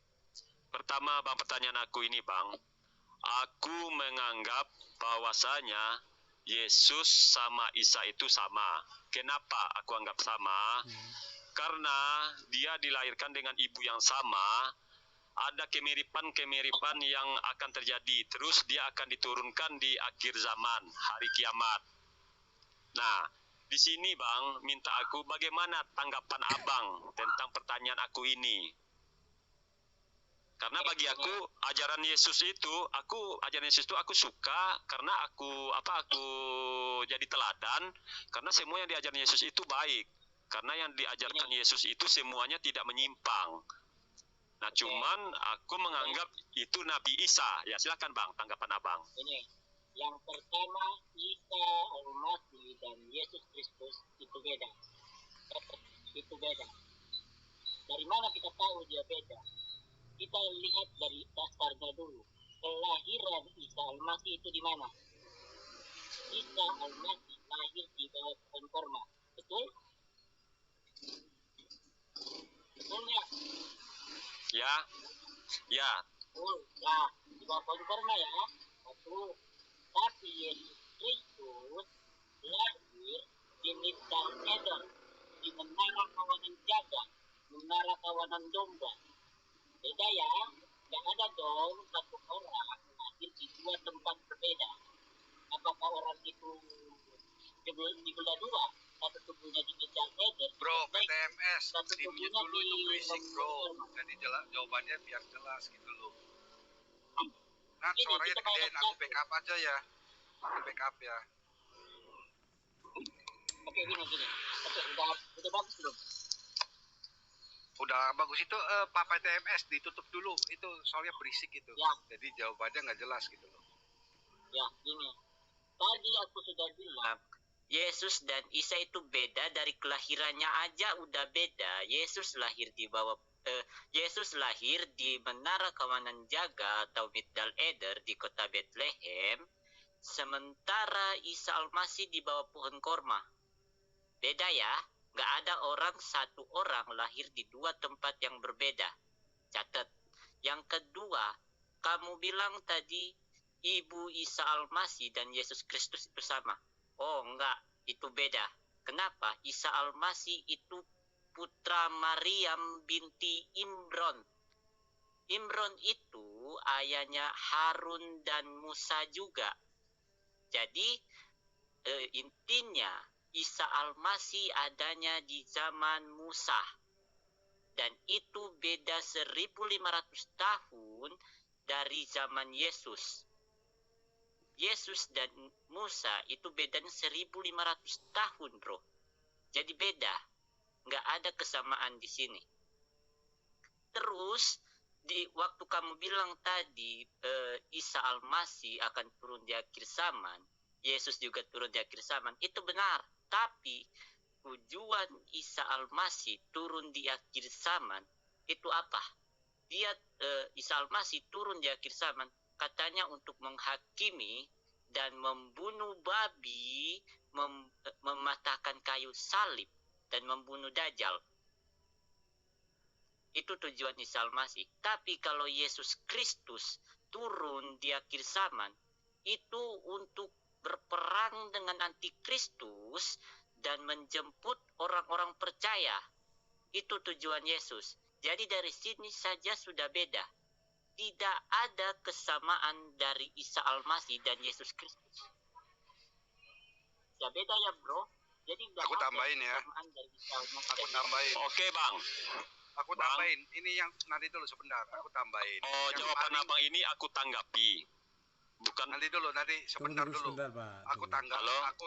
S5: Pertama Bang, pertanyaan aku ini Bang. Aku menganggap bahwasanya Yesus sama Isa itu sama. Kenapa aku anggap sama? Karena dia dilahirkan dengan ibu yang sama, ada kemiripan-kemiripan yang akan terjadi. Terus dia akan diturunkan di akhir zaman, hari kiamat. Nah, di sini Bang, minta aku bagaimana tanggapan Abang tentang pertanyaan aku ini. Karena bagi aku ajaran Yesus itu aku suka, karena aku jadi teladan, karena semua yang diajarkan Yesus itu baik. Karena yang diajarkan Yesus itu semuanya tidak menyimpang. Nah, cuman aku menganggap itu Nabi Isa. Ya, silakan Bang, tanggapan Abang.
S3: Ini yang pertama, Isa Al-Masih dan Yesus Kristus itu beda. Itu beda. Dari mana kita tahu dia beda? Kita lihat dari dasarnya dulu. Kelahiran Isa Al-Masih itu di mana? Isa Al-Masih lahir di bawah pohon korma. Betul? Betul nggak?
S5: Ya. Ya.
S3: Nah, di bawah pohon korma ya. Satu. Tapi Yesus Kristus lahir di Migdal Eder, di menara kawanan jaga, menara kawanan domba. Beda ya, nggak ada dong satu orang lahir di dua tempat berbeda. Apakah orang itu dibelah dua? Satu tubuhnya di Migdal Eder.
S2: Bro, PTMS,
S3: satu
S2: dimute
S3: tubuhnya
S2: dulu itu berisik bro. Jadi jawabannya biar jelas gitu loh. Nah,
S3: Gini,
S2: suaranya
S3: kita
S2: gedein,
S3: banyak
S2: aku
S3: satu.
S2: backup aja ya. Aku backup ya.
S3: Oke, gini. Oke, udah bagus belum?
S2: Udah bagus itu Pak PTMS ditutup dulu. Itu soalnya berisik itu.
S3: Ya.
S2: Jadi jawabannya nggak jelas gitu loh.
S3: Ya, gini. Tadi aku sudah bilang, Yesus dan Isa itu beda, dari kelahirannya aja udah beda. Yesus lahir di menara kawanan jaga atau Migdal Eder di kota Bethlehem, sementara Isa Al-Masih di bawah pohon korma. Beda ya, nggak ada satu orang lahir di dua tempat yang berbeda. Catat. Yang kedua, kamu bilang tadi Ibu Isa Al-Masih dan Yesus Kristus itu sama. Oh enggak, itu beda. Kenapa? Isa Al-Masih itu putra Maryam binti Imron. Imron itu ayahnya Harun dan Musa juga. Jadi intinya Isa Al-Masih adanya di zaman Musa. Dan itu beda 1500 tahun dari zaman Yesus. Yesus dan Musa itu bedanya 1500 tahun, bro. Jadi beda. Nggak ada kesamaan di sini. Terus, di waktu kamu bilang tadi, Isa Al-Masih akan turun di akhir zaman, Yesus juga turun di akhir zaman, itu benar. Tapi, tujuan Isa Al-Masih turun di akhir zaman, itu apa? Dia, Isa Al-Masih turun di akhir zaman, katanya untuk menghakimi dan membunuh babi, mematahkan menyalakan kayu salib dan membunuh Dajjal. Itu tujuan Isa Al-Masih. Tapi kalau Yesus Kristus turun di akhir zaman, itu untuk berperang dengan antikristus dan menjemput orang-orang percaya. Itu tujuan Yesus. Jadi dari sini saja sudah beda. Tidak ada kesamaan dari Isa Al-Masih dan Yesus Kristus. Ya beda ya bro. Jadi
S2: aku tambahin ya. Aku tambahin.
S5: Oke bang.
S2: Aku tambahin. Ini yang nanti dulu sebentar. Aku tambahin.
S5: Oh,
S2: yang
S5: jawaban
S2: paling...
S5: abang ini aku tanggapi. Bukan.
S2: Nanti sebentar dulu.
S1: Sebentar, Pak.
S2: Aku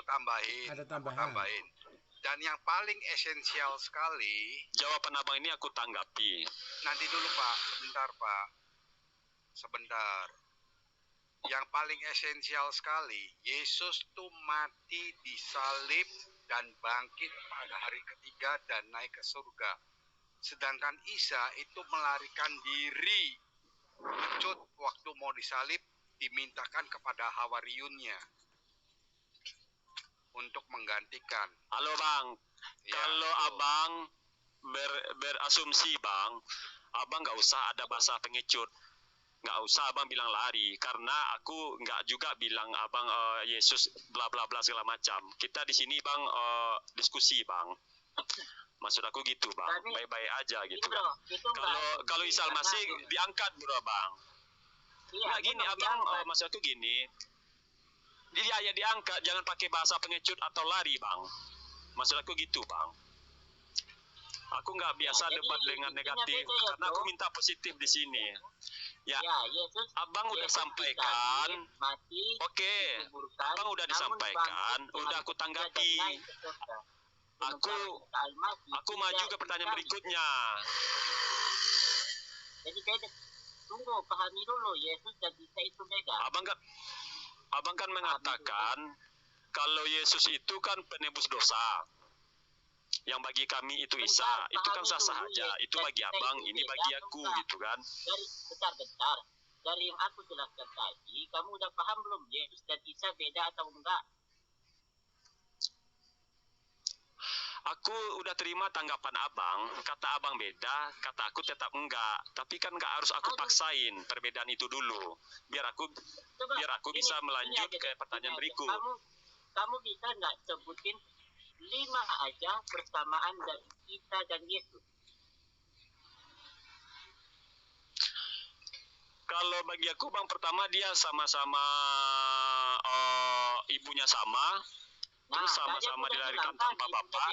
S2: tambahin.
S1: Ada tambahan.
S2: Aku tambahin. Dan yang paling esensial sekali.
S5: Jawaban abang ini aku tanggapi.
S2: Nanti dulu Pak. Sebentar Pak. Sebentar. Yang paling esensial sekali. Yesus tuh mati disalib dan bangkit pada hari ketiga dan naik ke surga. Sedangkan Isa itu melarikan diri. Pecut waktu mau disalib dimintakan kepada Hawariyunnya untuk menggantikan.
S5: Halo bang,
S2: Ya,
S5: kalau
S2: betul.
S5: abang berasumsi bang, abang nggak usah ada bahasa pengecut. Nggak usah abang bilang lari, karena aku nggak juga bilang abang Yesus bla bla bla segala macam. Kita di sini bang diskusi bang. Maksud aku gitu bang, baik-baik aja gitu
S3: bro,
S5: kan. Kalau Isa Al-Masih diangkat bro bang.
S3: Iya,
S5: Nggak gini abang, maksud aku gini. Dia ya diangkat, jangan pakai bahasa pengecut atau lari bang. Maksud aku gitu bang. Aku nggak biasa debat dengan negatif, karena aku minta positif di sini. Ya,
S3: Yesus,
S5: abang udah
S3: Yesus
S5: sampaikan.
S3: mati,
S5: Oke, abang udah disampaikan, udah aku tanggapi. Aku maju ke pertanyaan berikutnya.
S3: Jadi beda. Tunggu, pahami dulu, Yesus dan Isa itu beda.
S5: Abang kan mengatakan kalau Yesus itu kan penebus dosa. Yang bagi kami itu Isa, itu kan sah-sah aja. Itu bagi abang, ini bagi aku gitu kan.
S3: Bentar. Dari yang aku jelaskan tadi, kamu udah paham belum Yesus dan Isa beda atau enggak?
S5: Aku udah terima tanggapan abang, kata abang beda, kata aku tetap enggak. Tapi kan enggak harus aku paksain perbedaan itu dulu. Biar aku bisa melanjut ke pertanyaan berikut.
S3: Kamu bisa enggak sebutin 5 aja persamaan dari Isa dan Yesus?
S5: Kalau bagi aku bang, pertama dia sama-sama ibunya sama. Terus sama-sama dilahirkan tanpa bapak.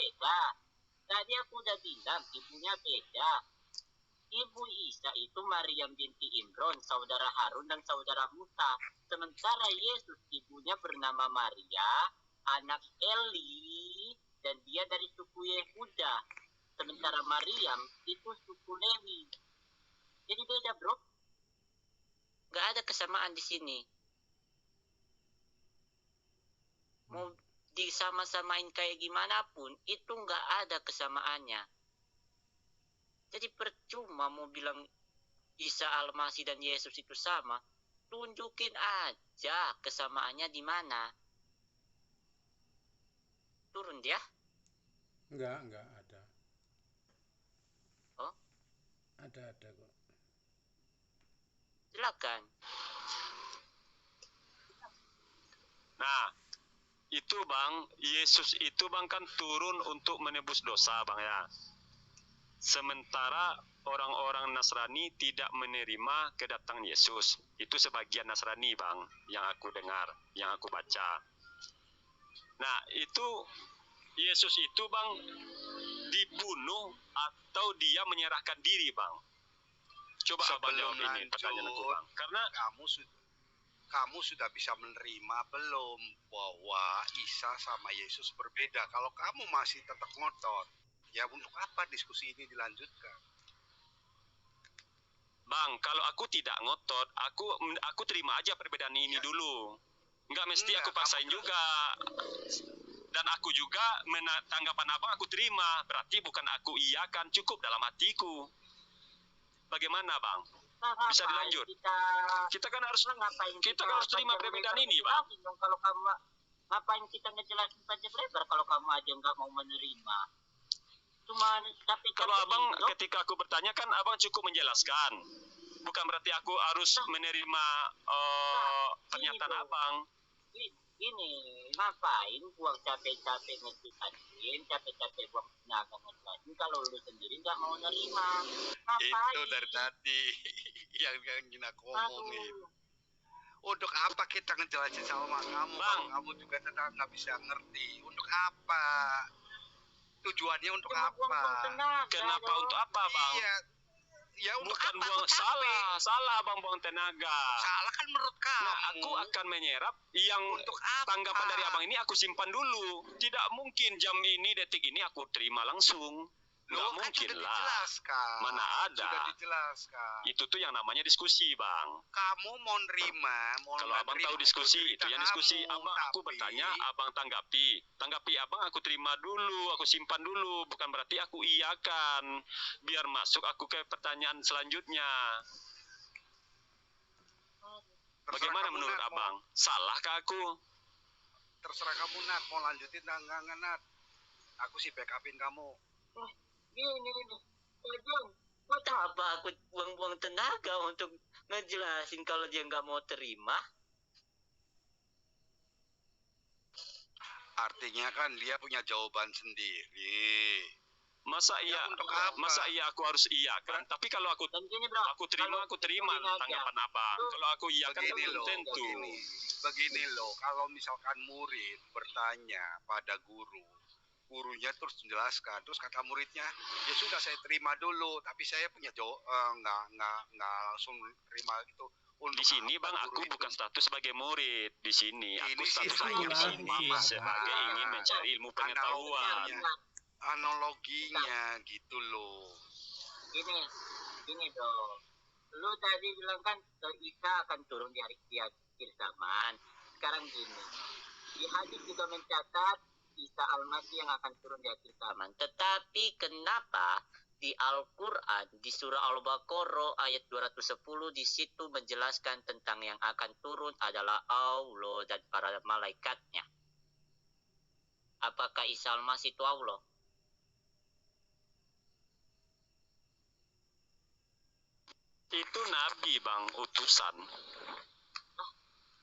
S3: Tadi aku udah bilang ibunya beda. Ibu Isa itu Maryam binti Imron, saudara Harun dan saudara Musa. Sementara Yesus ibunya bernama Maria, anak Eli, dan dia dari suku Yehuda. Sementara Maryam itu suku Lewi. Jadi beda bro. Gak ada kesamaan di sini. Mau disama-samain kayak gimana pun itu nggak ada kesamaannya. Jadi percuma mau bilang Isa Al-Masih dan Yesus itu sama, tunjukin aja kesamaannya di mana. Turun dia?
S1: Enggak ada.
S3: Oh?
S1: Ada kok.
S3: Silakan.
S5: Nah, itu bang, Yesus itu bang kan turun untuk menebus dosa bang ya. Sementara orang-orang Nasrani tidak menerima kedatangan Yesus. Itu sebagian Nasrani bang, yang aku dengar, yang aku baca. Nah itu Yesus itu bang dibunuh atau dia menyerahkan diri bang? Coba abang jawab ini pertanyaan aku bang. Karena
S2: kamu sudah bisa menerima belum bahwa Isa sama Yesus berbeda? Kalau kamu masih tetap ngotot, ya untuk apa diskusi ini dilanjutkan?
S5: Bang, kalau aku tidak ngotot, aku terima aja perbedaan ini dulu. Enggak mesti aku paksain juga. Dan aku juga tanggapan abang aku terima. Berarti bukan aku iyakan, cukup dalam hatiku. Bagaimana bang? Bisa dilanjut? Kita kan harus terima perbedaan ini bang.
S3: Kalau kamu Ngapain kita ngejelasin panjang lebar kalau kamu aja nggak mau menerima? Cuma tapi
S5: kalau abang ketika aku bertanya kan abang cukup menjelaskan. Bukan berarti aku harus menerima pernyataan abang.
S3: Gini, ngapain buang capek-capek ngejelasin, capek-capek buang tenaga ngejelasin kalau lu sendiri nggak mau nerima. Ngapain?
S2: Itu dari tadi yang aku omongin. Untuk apa kita ngejelasin sama kamu?
S5: Bang,
S2: kamu juga tetap nggak bisa ngerti. Untuk apa? Tujuannya untuk
S3: Cuma
S2: apa?
S3: buang-buang tenaga,
S5: kenapa
S3: dong.
S5: untuk apa bang?
S2: Iya. Ya untuk
S5: Bukan
S2: apa?
S5: buang salah abang buang tenaga.
S2: Salah kan menurut kamu.
S5: Nah, aku akan menyerap yang
S2: untuk apa?
S5: Tanggapan dari abang ini aku simpan dulu. Tidak mungkin jam ini detik ini aku terima langsung. Nggak
S2: Loh,
S5: mungkin
S2: sudah
S5: lah.
S2: Dijelaskan.
S5: Mana ada.
S2: Sudah dijelaskan.
S5: Itu tuh yang namanya diskusi bang.
S2: Kamu mau nerima,
S5: kalau abang tahu diskusi itu yang diskusi. Abang aku bertanya, abang tanggapi abang aku terima dulu, aku simpan dulu. Bukan berarti aku iyakan. Biar masuk aku ke pertanyaan selanjutnya. Bagaimana menurut abang? Salahkah aku?
S2: Terserah kamu Nat, mau lanjutin enggak Nat. Aku sih backupin kamu.
S3: Gini, buat apa aku buang-buang tenaga untuk ngejelasin kalau dia nggak mau terima?
S2: Artinya kan dia punya jawaban sendiri.
S5: Masa iya aku harus iya kan? Tapi kalau aku
S3: gini, bro,
S5: aku terima tanggapan abang. Kalau aku iya kan belum tentu.
S2: Begini loh, kalau misalkan murid bertanya pada gurunya terus menjelaskan, terus kata muridnya, ya sudah saya terima dulu, tapi saya punya nggak langsung terima gitu.
S5: Di sini bang, aku bukan status sebagai murid di sini. Aku status aku di sini sebagai ingin mencari ilmu pengetahuan.
S2: Analoginya gitu loh.
S3: Gini dong. Lu tadi bilang kan Isa akan turun di akhir zaman. Sekarang gini, di hadis juga mencatat Isa Al-Masih yang akan turun di akhir zaman. Tetapi kenapa di Al-Quran, di surah Al-Baqarah ayat 210 di situ menjelaskan tentang yang akan turun adalah Allah dan para malaikatnya. Apakah Isa Al-Masih itu Allah?
S5: Itu nabi bang, utusan.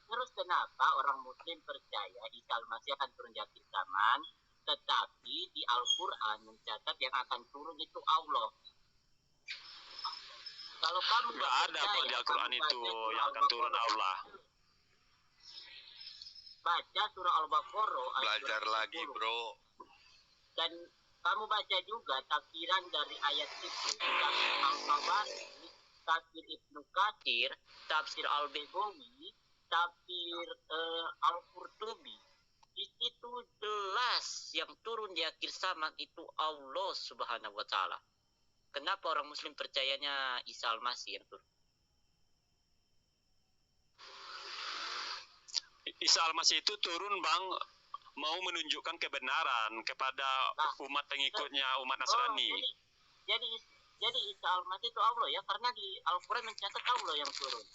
S3: Terus kenapa orang muslim percaya Isa Al-Masih akan turun di akhir zaman, tetapi di Al-Quran mencatat yang akan turun itu Allah? Kalau kamu
S5: nggak ada bang di Al-Quran itu yang akan turun Allah.
S3: Baca surah Al-Baqarah.
S2: Belajar lagi bro.
S3: Dan kamu baca juga tafsiran dari ayat itu. Tafsir Al-Tabari, tafsir Ibnu Katsir, tafsir Al-Baghawi, tafsir Al-Qurtubi. Di situ jelas yang turun di akhir zaman itu Allah Subhanahu wa taala. Kenapa orang muslim percayanya Isa Al-Masih yang turun?
S5: Isa Al-Masih itu turun bang, mau menunjukkan kebenaran kepada umat pengikutnya, umat Nasrani.
S3: Jadi Isa Al-Masih itu Allah ya, karena di Al-Quran mencatat Allah yang turun.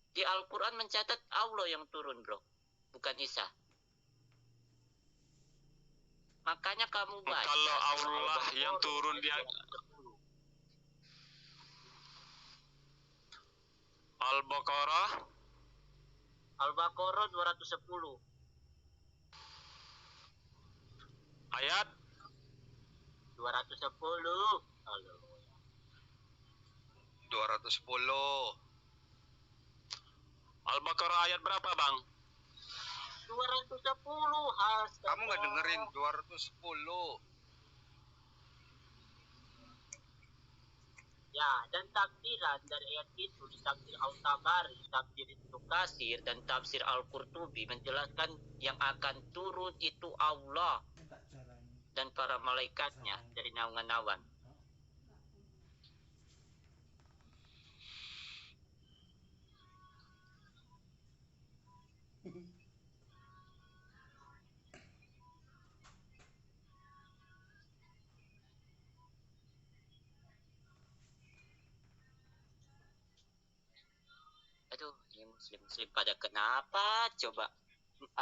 S3: Di Al-Quran mencatat Allah yang turun bro, bukan Isa. Makanya kamu baca.
S5: Kalau Allah yang turun dia Al-Baqarah
S3: 210
S5: ayat
S3: 210. Halo.
S2: 210.
S5: Al-Baqarah ayat berapa bang?
S3: 210.
S2: Kamu nggak dengerin 210.
S3: Ya, dan tafsiran dari ayat itu di tafsir Al-Tabari, tafsir Ibnu Katsir, dan tafsir Al-Qurtubi menjelaskan yang akan turun itu Allah dan para malaikatnya dari naungan awan. Aduh, Ini muslim pada kenapa coba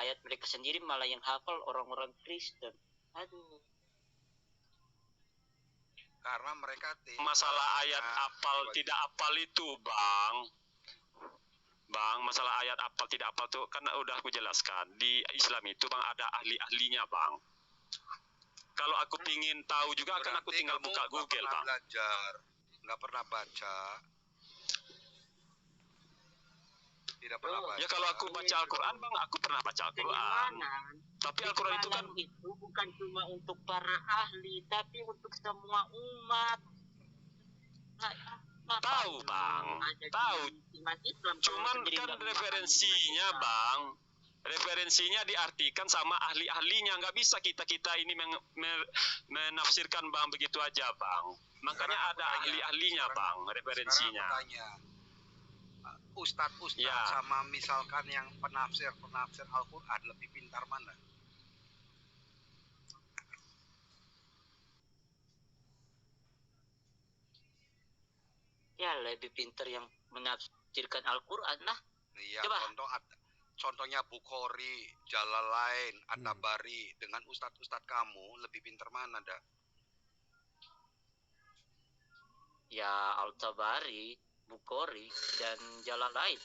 S3: ayat mereka sendiri malah yang hafal orang-orang Kristen. Aduh.
S2: Karena mereka
S5: masalah ayat apal tidak apal itu, Bang, masalah ayat apal tidak apal itu kan udah aku jelaskan. Di Islam itu Bang ada ahli-ahlinya, Bang. Kalau aku pingin tahu juga kan aku tinggal buka Google, Bang.
S2: Belajar, nggak pernah baca. Tidak pernah baca.
S5: Ya kalau aku baca Al-Quran, Bang, aku pernah baca Al-Quran. Tapi Al-Quran itu kan
S3: itu bukan cuma untuk para ahli, tapi untuk semua umat.
S5: Tahu, Bang. Tahu. Cuman kan referensinya, Bang. Referensinya diartikan sama ahli-ahlinya. Nggak bisa kita ini menafsirkan, Bang, begitu aja, Bang. Makanya ada ahli-ahlinya, Bang, referensinya.
S2: Ustadz
S5: Ya.
S2: sama misalkan yang penafsir Al-Quran lebih pintar mana?
S3: Ya lebih pintar yang menafsirkan Al-Quran lah.
S2: Iya,
S3: Coba.
S2: Contohnya Bukhari, Jalalain, At-Tabari dengan ustadz kamu lebih pintar mana, dah?
S3: Ya Al-Tabari, Bukhari, dan Jalalain.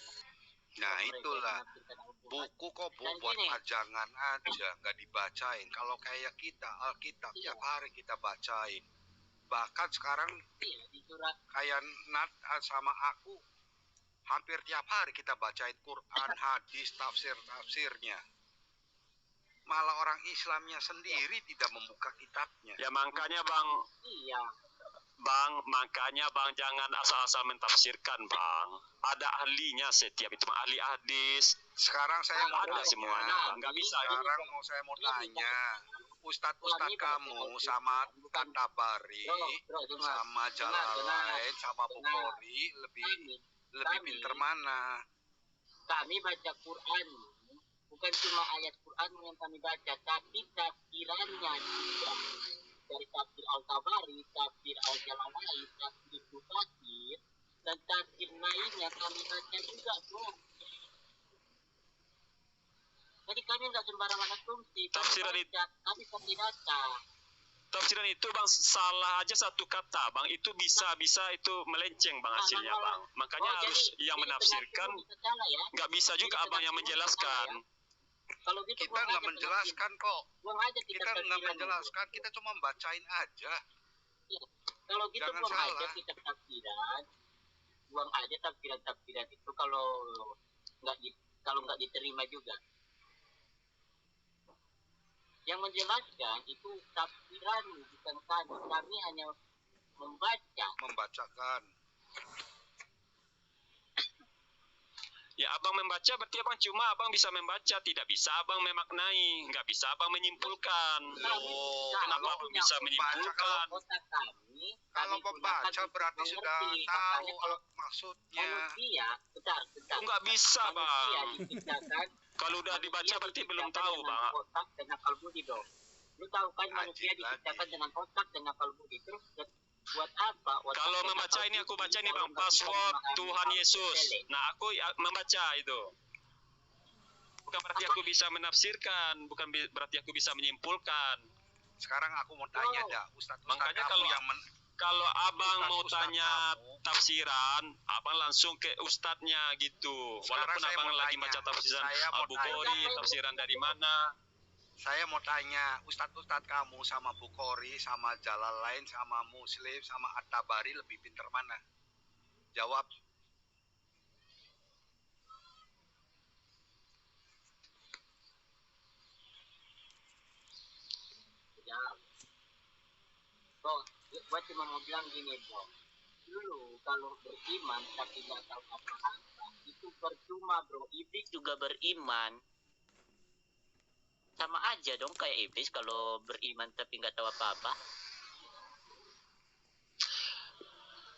S2: Nah itulah buku kok buat pajangan aja, nggak dibacain. Kalau kayak kita Alkitab tiap hari kita bacain. Bahkan sekarang kayak Nat sama aku hampir tiap hari kita bacain Quran, hadis, tafsirnya. Malah orang Islamnya sendiri tidak membuka kitabnya.
S5: Ya makanya, Bang.
S3: Iya.
S5: Bang, makanya Bang jangan asal-asal mentafsirkan, Bang. Ada ahlinya setiap itu, ahli hadis.
S2: Sekarang saya mau
S5: ada semuanya, nggak bisa.
S2: Sekarang saya mau tanya, Ustadz kamu sama At-Tabari, sama Jalalain, sama Bukhari lebih pinter mana?
S3: Kami baca Quran, bukan cuma ayat Quran yang kami baca, tapi tafsirannya juga. Dari tafsir Al-Tabari, tafsir Al-Jalalain, tafsir Al-Tafsir, dan tafsir lainnya kami baca juga, bro. Jadi kami nggak sembarangan asumsi.
S5: Tafsiran
S3: kami data.
S5: Tafsiran itu, Bang, salah aja satu kata, Bang, itu bisa itu melenceng, Bang, hasilnya, Bang. Makanya harus yang menafsirkan, nggak bisa juga Abang yang menjelaskan.
S3: Kalau gitu
S2: kita nggak menjelaskan kok. Kita nggak menjelaskan, kita cuma bacain aja.
S3: Ya. Kalau gitu
S2: jangan
S3: buang
S2: salah.
S3: aja kita tafsiran, buang aja tafsiran itu kalau nggak diterima juga. Yang menjelaskan itu tafsiran bukan kami hanya
S2: membacakan.
S5: Ya Abang membaca berarti Abang cuma Abang bisa membaca, tidak bisa Abang memaknai, nggak bisa Abang menyimpulkan. Kenapa Abang bisa menyimpulkan?
S2: Kalau membaca berarti sudah tahu maksudnya.
S3: Manusia, bentar.
S5: Nggak bisa, Bang. Kalau udah dibaca berarti belum tahu, Bang.
S3: Otak dan akal budi, dong. Lu tahu kan manusia diciptakan dengan otak dan akal budi. Terus buat apa?
S5: Kalau membaca ini aku baca nih, Bang, password Tuhan Yesus. Nah, aku membaca itu. Bukan berarti aku bisa menafsirkan, bukan berarti aku bisa menyimpulkan.
S2: Sekarang aku mau tanya dah, Ustadz
S5: makanya kalau Abang mau tanya tafsiran, Abang langsung ke ustadznya gitu. Walaupun Abang lagi baca tafsiran Al-Bukhari, tafsiran dari mana.
S2: Saya mau tanya, Ustadz kamu sama Bukhari, sama Jalalain, sama Muslim, sama At-Tabari lebih pintar mana? Jawab.
S3: Bro, gue cuma mau bilang gini, bro. Dulu kalau beriman tapi nggak tahu apa-apa, itu percuma, bro. Iblis juga beriman. Sama aja dong kayak iblis kalau beriman tapi nggak tahu apa-apa.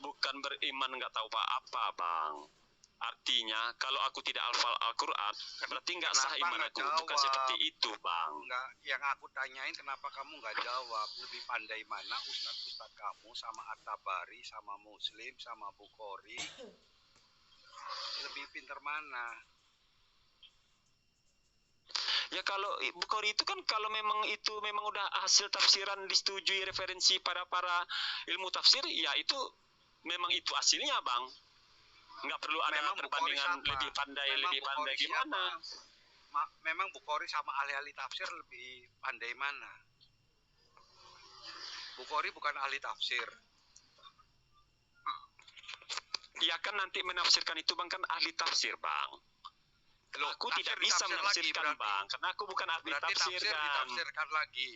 S5: Bukan beriman nggak tahu apa-apa, Bang. Artinya kalau aku tidak hafal Al-Quran, berarti nggak sah iman aku. Bukan seperti itu, Bang.
S2: Enggak, yang aku tanyain kenapa kamu nggak jawab? Lebih pandai mana Ustadz kamu sama At-Tabari, sama Muslim, sama Bukhari? lebih pintar mana?
S5: Ya kalau Bukhari itu kan kalau memang itu memang udah hasil tafsiran disetujui referensi para ilmu tafsir, ya itu memang itu hasilnya, Bang. Nggak perlu ada
S2: Memang
S5: perbandingan lebih pandai gimana.
S2: Memang Bukhari sama ahli-ahli tafsir lebih pandai mana? Bukhari bukan ahli tafsir.
S5: Ya kan nanti menafsirkan itu, Bang, kan ahli tafsir, Bang.
S2: Loh,
S5: aku tidak bisa menafsirkan, Bang, karena aku bukan ahli tafsir, kan.
S2: Ditafsirkan lagi.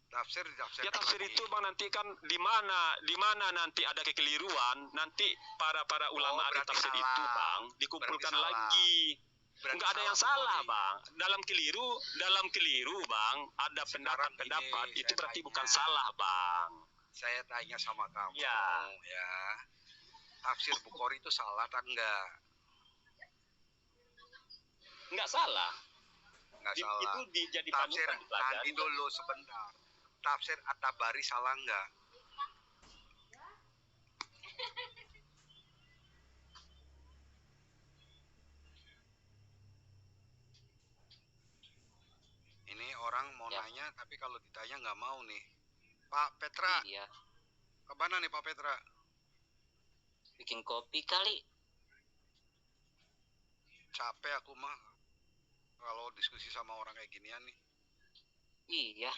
S2: Ditafsirkan.
S5: Ya tafsir
S2: lagi.
S5: itu, Bang, nanti kan di mana nanti ada kekeliruan, nanti para ulama ahli tafsir
S2: salah.
S5: itu, Bang, dikumpulkan lagi. Enggak ada yang salah, Bang. Dalam keliru, Bang, ada pendapat itu berarti bukan salah, Bang.
S2: Saya tanya sama kamu,
S5: ya.
S2: Tafsir Bukhari itu salah atau enggak?
S5: Enggak salah.
S2: Enggak salah.
S5: Itu jadi
S2: tafsir
S5: panutan
S2: nanti dulu sebentar. Tafsir At-Tabari salah enggak? Ini orang mau nanya, tapi kalau ditanya nggak mau nih. Pak Petra.
S3: Iya.
S2: Kemana nih Pak Petra?
S3: Bikin kopi kali.
S2: Capek aku mah kalau diskusi sama orang kayak ginian nih.
S3: Iya.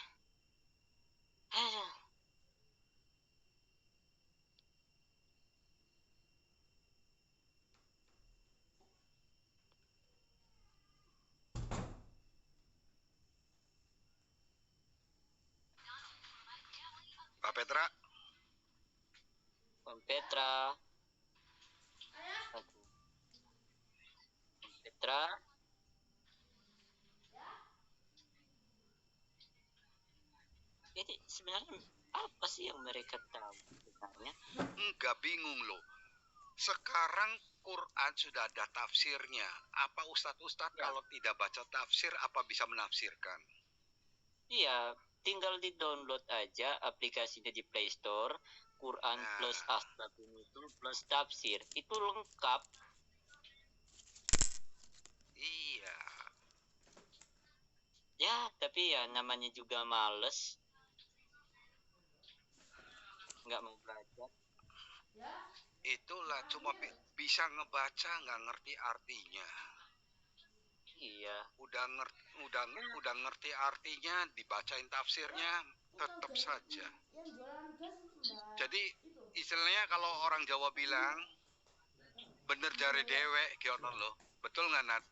S2: Pak Petra.
S3: Pak Petra. Petra. Jadi sebenarnya apa sih yang mereka tahu sebenarnya?
S2: Enggak, bingung loh. Sekarang Quran sudah ada tafsirnya. Apa ustadz kalau tidak baca tafsir apa bisa menafsirkan?
S3: Iya, tinggal di-download aja aplikasinya di Play Store, Quran plus Astagfirullah itu plus tafsir. Itu lengkap.
S2: Iya.
S3: Ya, tapi ya namanya juga males. Nggak mau belajar.
S2: Itulah cuma bisa ngebaca nggak ngerti artinya.
S3: Iya.
S2: Udah ngerti artinya, dibacain tafsirnya tetap saja. Jadi istilahnya kalau orang Jawa bilang bener jari dewek kionon loh. Betul nggak, Nat?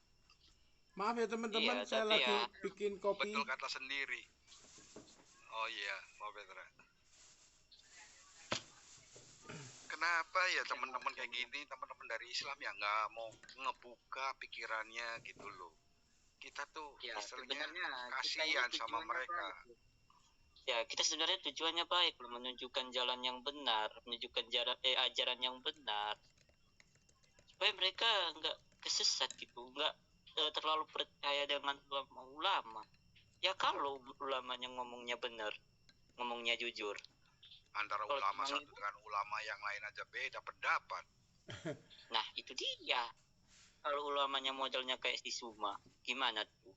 S1: Maaf ya teman-teman, saya lagi bikin kopi.
S2: Betul kata sendiri. Oh iya, Pak Petra. Kenapa ya teman-teman kayak gini, teman-teman dari Islam ya nggak mau ngebuka pikirannya gitu loh. Kita tuh istilahnya kasihan sama mereka.
S3: Ya, kita sebenarnya tujuannya baik, menunjukkan jalan yang benar, menunjukkan ajaran yang benar, supaya mereka nggak kesesat gitu, nggak terlalu percaya dengan ulama. Ya kalau ulamanya ngomongnya benar, ngomongnya jujur.
S2: Antara ulama satu dengan ulama yang lain aja beda pendapat.
S3: Nah itu dia. Kalau ulamanya modelnya kayak si Suma, gimana tuh?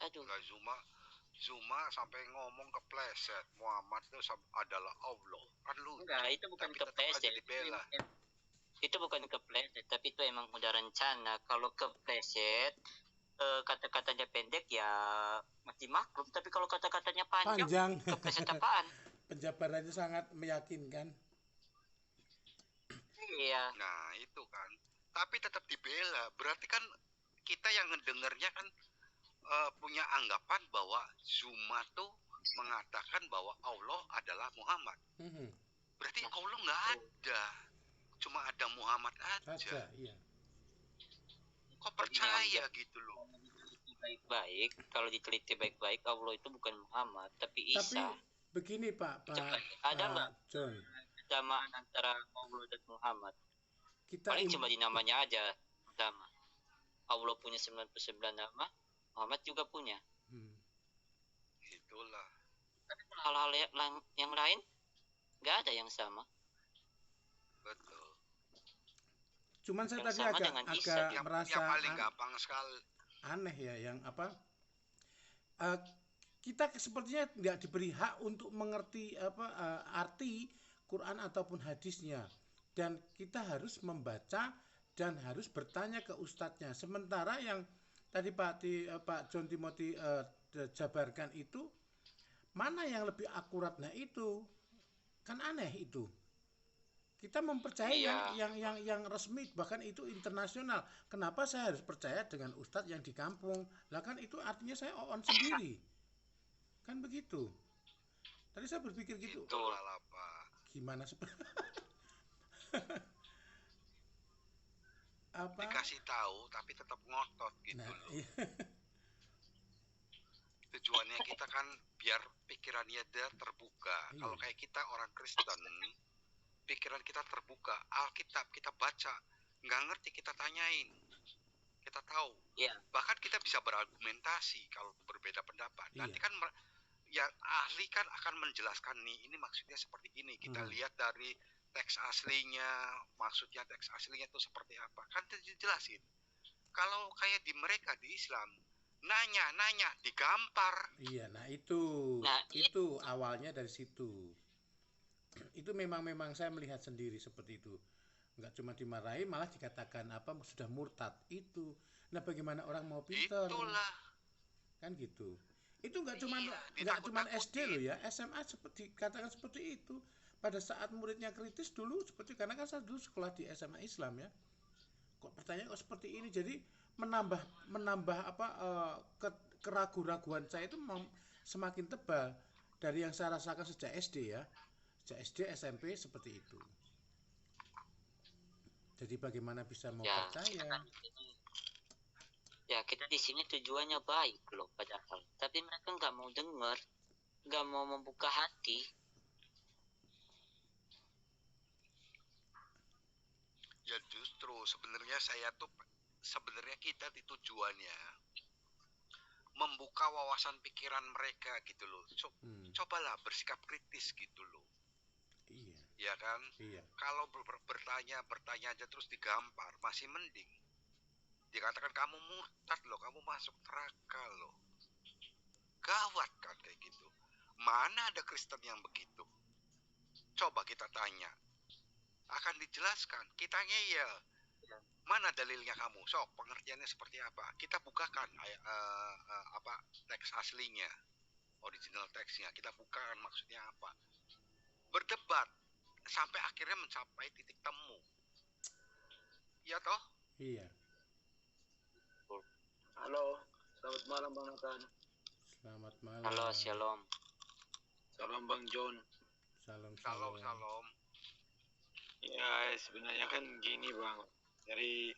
S3: Aduh.
S2: Nah, Zuma sampai ngomong kepleset Muhammad itu adalah Allah. Kan lu.
S3: Enggak, itu bukan kepleset. Itu bukan kepleset, tapi itu emang udah rencana. Kalau kepleset kata-katanya pendek ya masih maklum, tapi kalau kata-katanya panjang. Kepleset apaan?
S1: Penjabarannya sangat meyakinkan.
S3: Iya.
S2: Nah itu kan, tapi tetap dibela. Berarti kan kita yang ngedengernya kan punya anggapan bahwa Zuma tuh mengatakan bahwa Allah adalah Muhammad. Berarti Allah nggak ada, cuma ada Muhammad aja.
S1: Iya.
S2: Kok percaya gitu loh?
S3: Baik-baik, kalau diteliti baik-baik, Allah itu bukan Muhammad, tapi Isa.
S1: Tapi begini Pak
S3: ada nggak
S1: John,
S3: kesamaan antara Allah dan Muhammad?
S1: Kita
S3: paling cuma di namanya aja sama. Allah punya 99 nama, Muhammad juga punya.
S2: Itulah.
S3: Tapi hal-hal yang lain nggak ada yang sama.
S2: Betul.
S1: Cuman saya
S3: Yang
S1: tadi
S3: sama
S1: agak
S3: dengan Isa
S1: agak
S3: juga.
S1: merasa
S2: Yang paling gampang sekali.
S1: aneh ya, yang apa? Kita sepertinya tidak diberi hak untuk mengerti arti Quran ataupun hadisnya, dan kita harus membaca dan harus bertanya ke ustadznya. Sementara yang tadi Pak John Timothy jabarkan itu, mana yang lebih akurat? Nah itu kan aneh itu. Kita mempercayai
S4: Iya.
S1: yang resmi, bahkan itu internasional. Kenapa saya harus percaya dengan ustadz yang di kampung? Lah kan itu artinya saya on sendiri. Kan begitu. Tadi saya berpikir gitu.
S2: Itulah lah, Pak.
S1: Gimana apa?
S2: Dikasih tahu tapi tetap ngotot gitu
S1: Nah,
S2: loh.
S1: iya.
S2: Tujuannya kita kan biar pikirannya dia terbuka.
S1: Iya.
S2: Kalau kayak kita orang Kristen, pikiran kita terbuka. Alkitab kita baca, nggak ngerti kita tanyain. Kita tahu.
S3: Iya.
S2: Bahkan kita bisa berargumentasi kalau berbeda pendapat.
S1: Iya.
S2: Nanti kan yang ahli kan akan menjelaskan nih, ini maksudnya seperti ini. Kita lihat dari teks aslinya, maksudnya teks aslinya itu seperti apa. Kan dijelasin. Kalau kayak di mereka di Islam, nanya, digampar.
S1: Iya, nah itu awalnya dari situ. Itu memang saya melihat sendiri seperti itu. Nggak cuma dimarahi, malah dikatakan sudah murtad itu. Nah, bagaimana orang mau pintar?
S2: Itulah.
S1: Kan gitu. Itu nggak cuma
S2: ditakut-takutin.
S1: SD loh ya, SMA seperti katakan seperti itu. Pada saat muridnya kritis dulu seperti, karena kan saya dulu sekolah di SMA Islam ya. Kok pertanyaan kok seperti ini, jadi menambah keraguan-raguan saya itu semakin tebal dari yang saya rasakan sejak SD ya. Sejak SD, SMP seperti itu. Jadi bagaimana bisa mau percaya?
S3: Ya, kita di sini tujuannya baik loh padahal, tapi mereka nggak mau dengar, nggak mau membuka hati.
S2: Ya justru sebenarnya kita di tujuannya membuka wawasan pikiran mereka gitu loh. Cobalah bersikap kritis gitu loh.
S1: Iya.
S2: Ya kan?
S1: Iya.
S2: Kalau bertanya aja terus digampar, masih mending. Dikatakan kamu murtad loh, kamu masuk neraka loh. Gawat kan kayak gitu. Mana ada Kristen yang begitu? Coba kita tanya. Akan dijelaskan. Kita ngeyel. Mana dalilnya kamu? Sok, pengertiannya seperti apa? Kita bukakan teks aslinya. Original teksnya. Kita bukakan maksudnya apa. Berdebat. Sampai akhirnya mencapai titik temu. Ya toh?
S1: Iya.
S6: Halo, selamat malam Bang Nathan.
S1: Selamat malam.
S3: Halo, shalom.
S6: Salam Bang John.
S2: Salam.
S6: Ya, sebenarnya kan gini Bang. Dari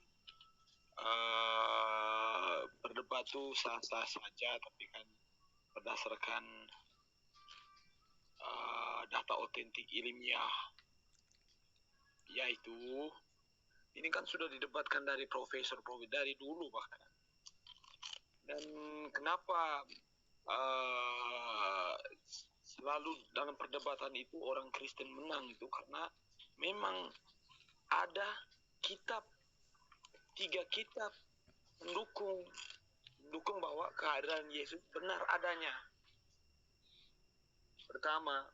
S6: berdebat tuh sah-sah saja, tapi kan berdasarkan data otentik ilmiah, yaitu ini kan sudah didebatkan dari profesor dari dulu bahkan. Dan kenapa selalu dalam perdebatan itu orang Kristen menang itu karena memang ada tiga kitab mendukung bahwa kehadiran Yesus benar adanya. Pertama,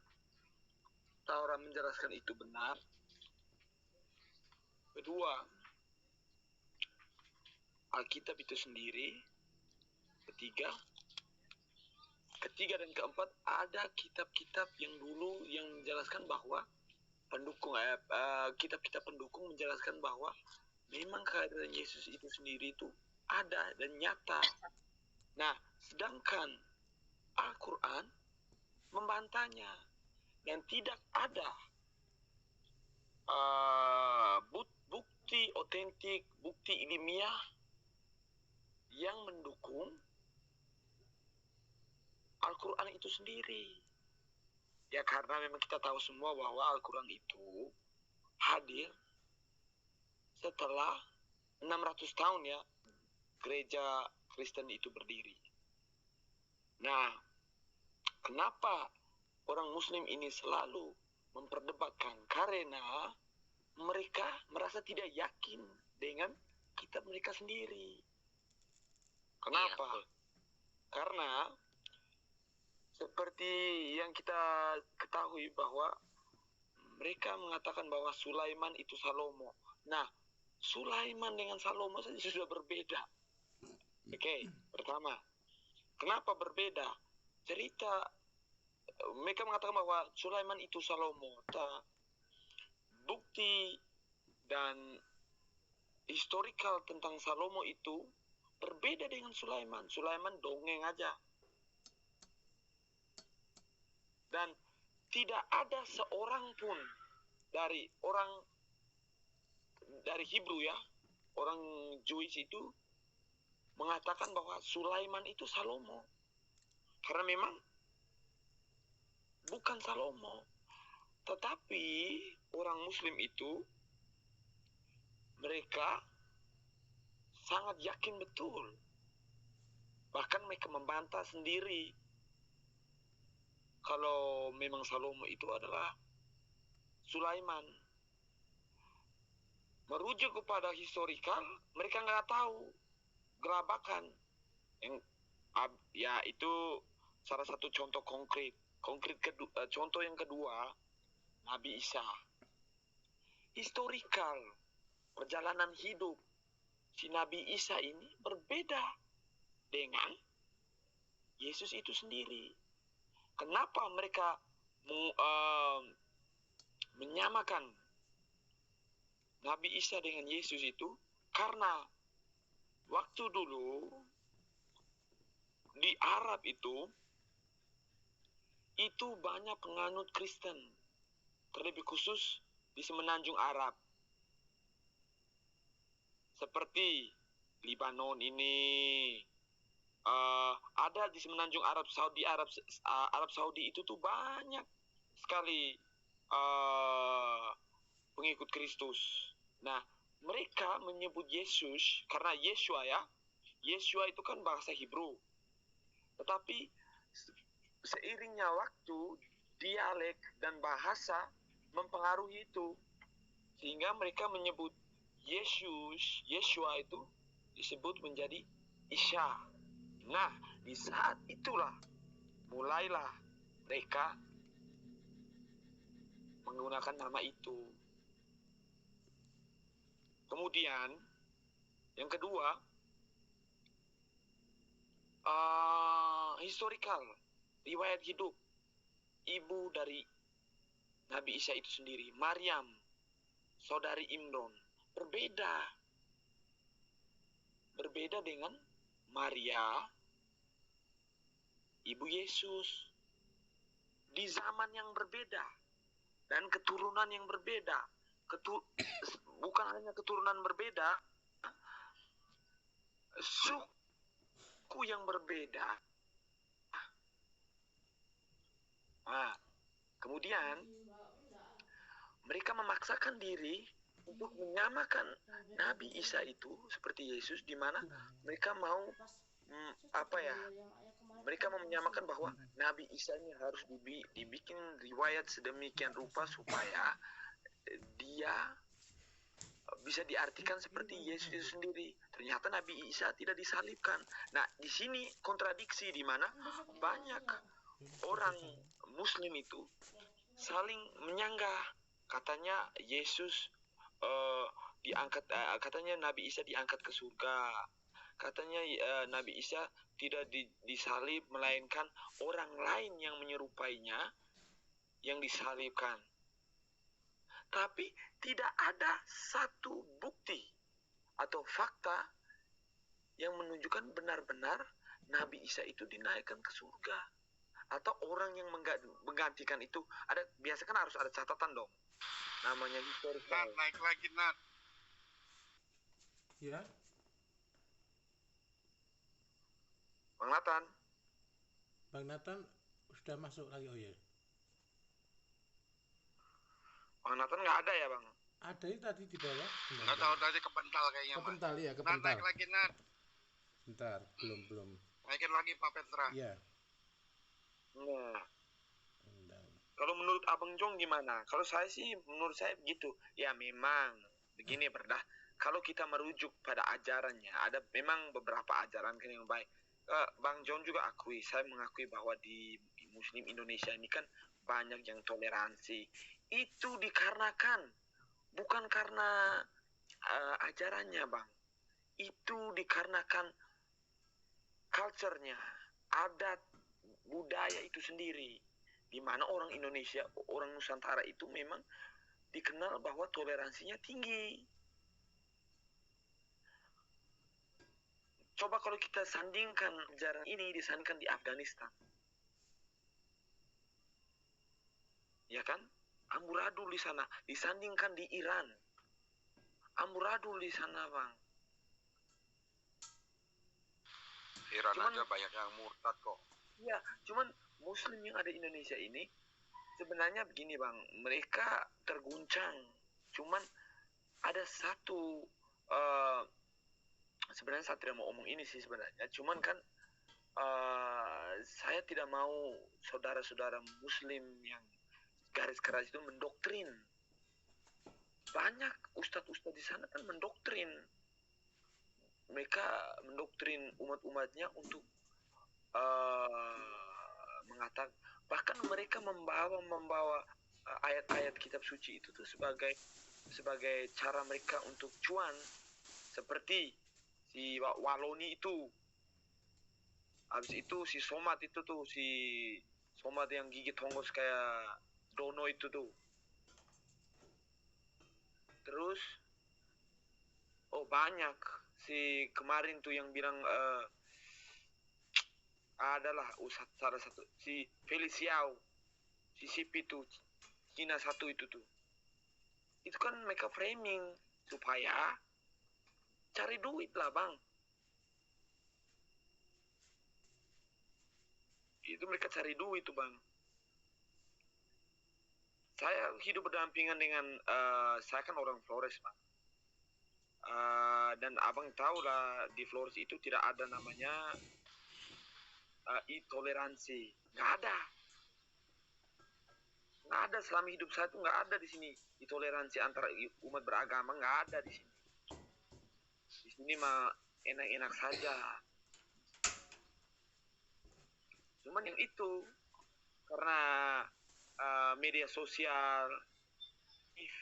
S6: Taurat menjelaskan itu benar. Kedua, Alkitab itu sendiri. Ketiga dan keempat, ada kitab-kitab yang dulu yang menjelaskan bahwa kitab-kitab pendukung menjelaskan bahwa memang kehadiran Yesus itu sendiri itu ada dan nyata. Nah, sedangkan Al-Quran membantahnya dan tidak ada bukti otentik, bukti ilmiah yang mendukung Al-Quran itu sendiri. Ya karena memang kita tahu semua bahwa Al-Quran itu hadir setelah 600 tahun ya gereja Kristen itu berdiri. Nah, kenapa orang Muslim ini selalu memperdebatkan? Karena mereka merasa tidak yakin dengan kitab mereka sendiri. Kenapa?
S3: Iya.
S6: Karena seperti yang kita ketahui bahwa mereka mengatakan bahwa Sulaiman itu Salomo. Nah, Sulaiman dengan Salomo saja sudah berbeda. Oke, pertama, kenapa berbeda? Cerita mereka mengatakan bahwa Sulaiman itu Salomo. Bukti dan historical tentang Salomo itu berbeda dengan Sulaiman. Sulaiman dongeng aja. Dan tidak ada seorang pun dari Hebrew ya, orang Jewish itu mengatakan bahwa Sulaiman itu Salomo. Karena memang bukan Salomo. Tetapi orang Muslim itu mereka sangat yakin betul. Bahkan mereka membantah sendiri kalau memang Salomo itu adalah Sulaiman. Merujuk kepada historical, mereka nggak tahu gerabakan. Ya itu salah satu contoh konkret. Contoh yang kedua, Nabi Isa. Historical, perjalanan hidup si Nabi Isa ini berbeda dengan Yesus itu sendiri. Kenapa mereka menyamakan Nabi Isa dengan Yesus itu? Karena waktu dulu di Arab itu banyak penganut Kristen, terlebih khusus di semenanjung Arab. Seperti Lebanon ini, ada di semenanjung Arab Saudi itu tuh banyak sekali pengikut Kristus. Nah, mereka menyebut Yesus karena Yeshua itu kan bahasa Hebrew. Tetapi seiringnya waktu, dialek dan bahasa mempengaruhi itu, sehingga mereka menyebut Yeshua itu disebut menjadi Isya. Nah, di saat itulah mulailah mereka menggunakan nama itu. Kemudian yang kedua, historical, riwayat hidup ibu dari Nabi Isa itu sendiri, Maryam, saudari Imron, berbeda dengan Maria, ibu Yesus, di zaman yang berbeda dan keturunan yang berbeda. Bukan hanya keturunan berbeda, suku yang berbeda. Nah, kemudian mereka memaksakan diri untuk menyamakan Nabi Isa itu seperti Yesus, di mana mereka mau mereka mau menyamakan bahwa Nabi Isa ini harus dibikin riwayat sedemikian rupa supaya dia bisa diartikan seperti Yesus itu sendiri. Ternyata Nabi Isa tidak disalibkan. Nah, di sini kontradiksi, di mana banyak orang Muslim itu saling menyanggah. Katanya Yesus diangkat, katanya Nabi Isa diangkat ke surga. Katanya Nabi Isa tidak disalib, melainkan orang lain yang menyerupainya yang disalibkan. Tapi tidak ada satu bukti atau fakta yang menunjukkan benar-benar Nabi Isa itu dinaikkan ke surga. Atau orang yang menggantikan itu. Biasa kan harus ada catatan dong. Namanya historical.
S2: Naik lagi, Nat.
S1: Ya.
S6: Bang
S1: Nathan sudah masuk lagi, oh ya.
S6: Bang Nathan nggak ada ya, Bang?
S1: Ada itu tadi di bawah.
S2: Nggak tahu, tadi kepental kayaknya.
S1: Kepental ya,
S2: Nat,
S1: kepental.
S2: naik lagi, Nat.
S1: Bentar, belum.
S2: Naikin lagi Pak Petra.
S1: Iya.
S6: Nah, Kalau menurut Abang Jong gimana? Kalau saya sih, menurut saya begitu. Ya memang begini Berdah. Kalau kita merujuk pada ajarannya, ada memang beberapa ajaran kan yang baik. Bang Jong juga akui, saya mengakui bahwa di Muslim Indonesia ini kan banyak yang toleransi. Itu dikarenakan bukan karena ajarannya, Bang. Itu dikarenakan culture-nya, adat, budaya itu sendiri. Di mana orang Indonesia, orang Nusantara itu memang dikenal bahwa toleransinya tinggi. Coba kalau kita sandingkan ajaran ini disandingkan di Afghanistan. Ya kan? Amburadul di sana. Disandingkan di Iran. Amburadul di sana, Bang.
S2: Iran
S6: Cuman,
S2: aja banyak yang murtad kok.
S6: Ya, cuman Muslim yang ada di Indonesia ini sebenarnya begini, Bang. Mereka terguncang. Cuman ada satu sebenarnya saya tidak mau omong ini sih sebenarnya. Cuman kan saya tidak mau saudara-saudara Muslim yang garis keras itu mendoktrin. Banyak ustadz-ustadz di sana kan mendoktrin. Mereka mendoktrin umat-umatnya untuk mengatakan, bahkan mereka membawa ayat-ayat kitab suci itu tuh sebagai cara mereka untuk cuan, seperti si Waloni itu. Habis itu si Somat itu tuh, si Somat yang gigit hongos kayak Dono itu tuh. Terus banyak si kemarin tuh yang bilang adalah salah satu si Feliciao, si Sipi tuh, Cina satu itu tuh. Itu kan mereka framing supaya cari duit lah, Bang. Itu mereka cari duit tuh, Bang. Saya hidup berdampingan dengan saya kan orang Flores, Bang. Dan Abang tahu lah di Flores itu tidak ada namanya intoleransi. Nggak ada selama hidup saya tuh, nggak ada di sini intoleransi antara umat beragama, nggak ada di sini. Di sini mah enak-enak saja. Cuman yang itu karena media sosial, TV,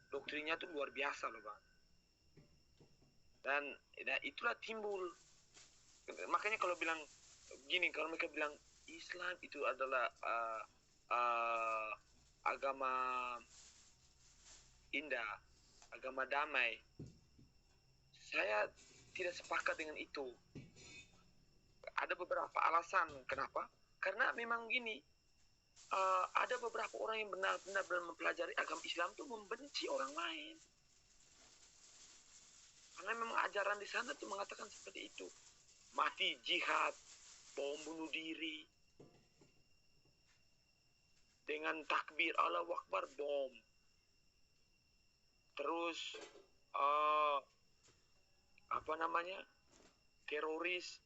S6: doktrinnya tuh luar biasa loh, Bang. Dan itulah timbul. Makanya kalau bilang gini, kalau mereka bilang Islam itu adalah agama indah, agama damai, saya tidak sepakat dengan itu. Ada beberapa alasan kenapa. Karena memang gini, ada beberapa orang yang benar-benar mempelajari agama Islam tuh membenci orang lain. Karena memang ajaran di sana tuh mengatakan seperti itu. Mati jihad, bom bunuh diri. Dengan takbir Allahu Akbar, bom. Terus teroris.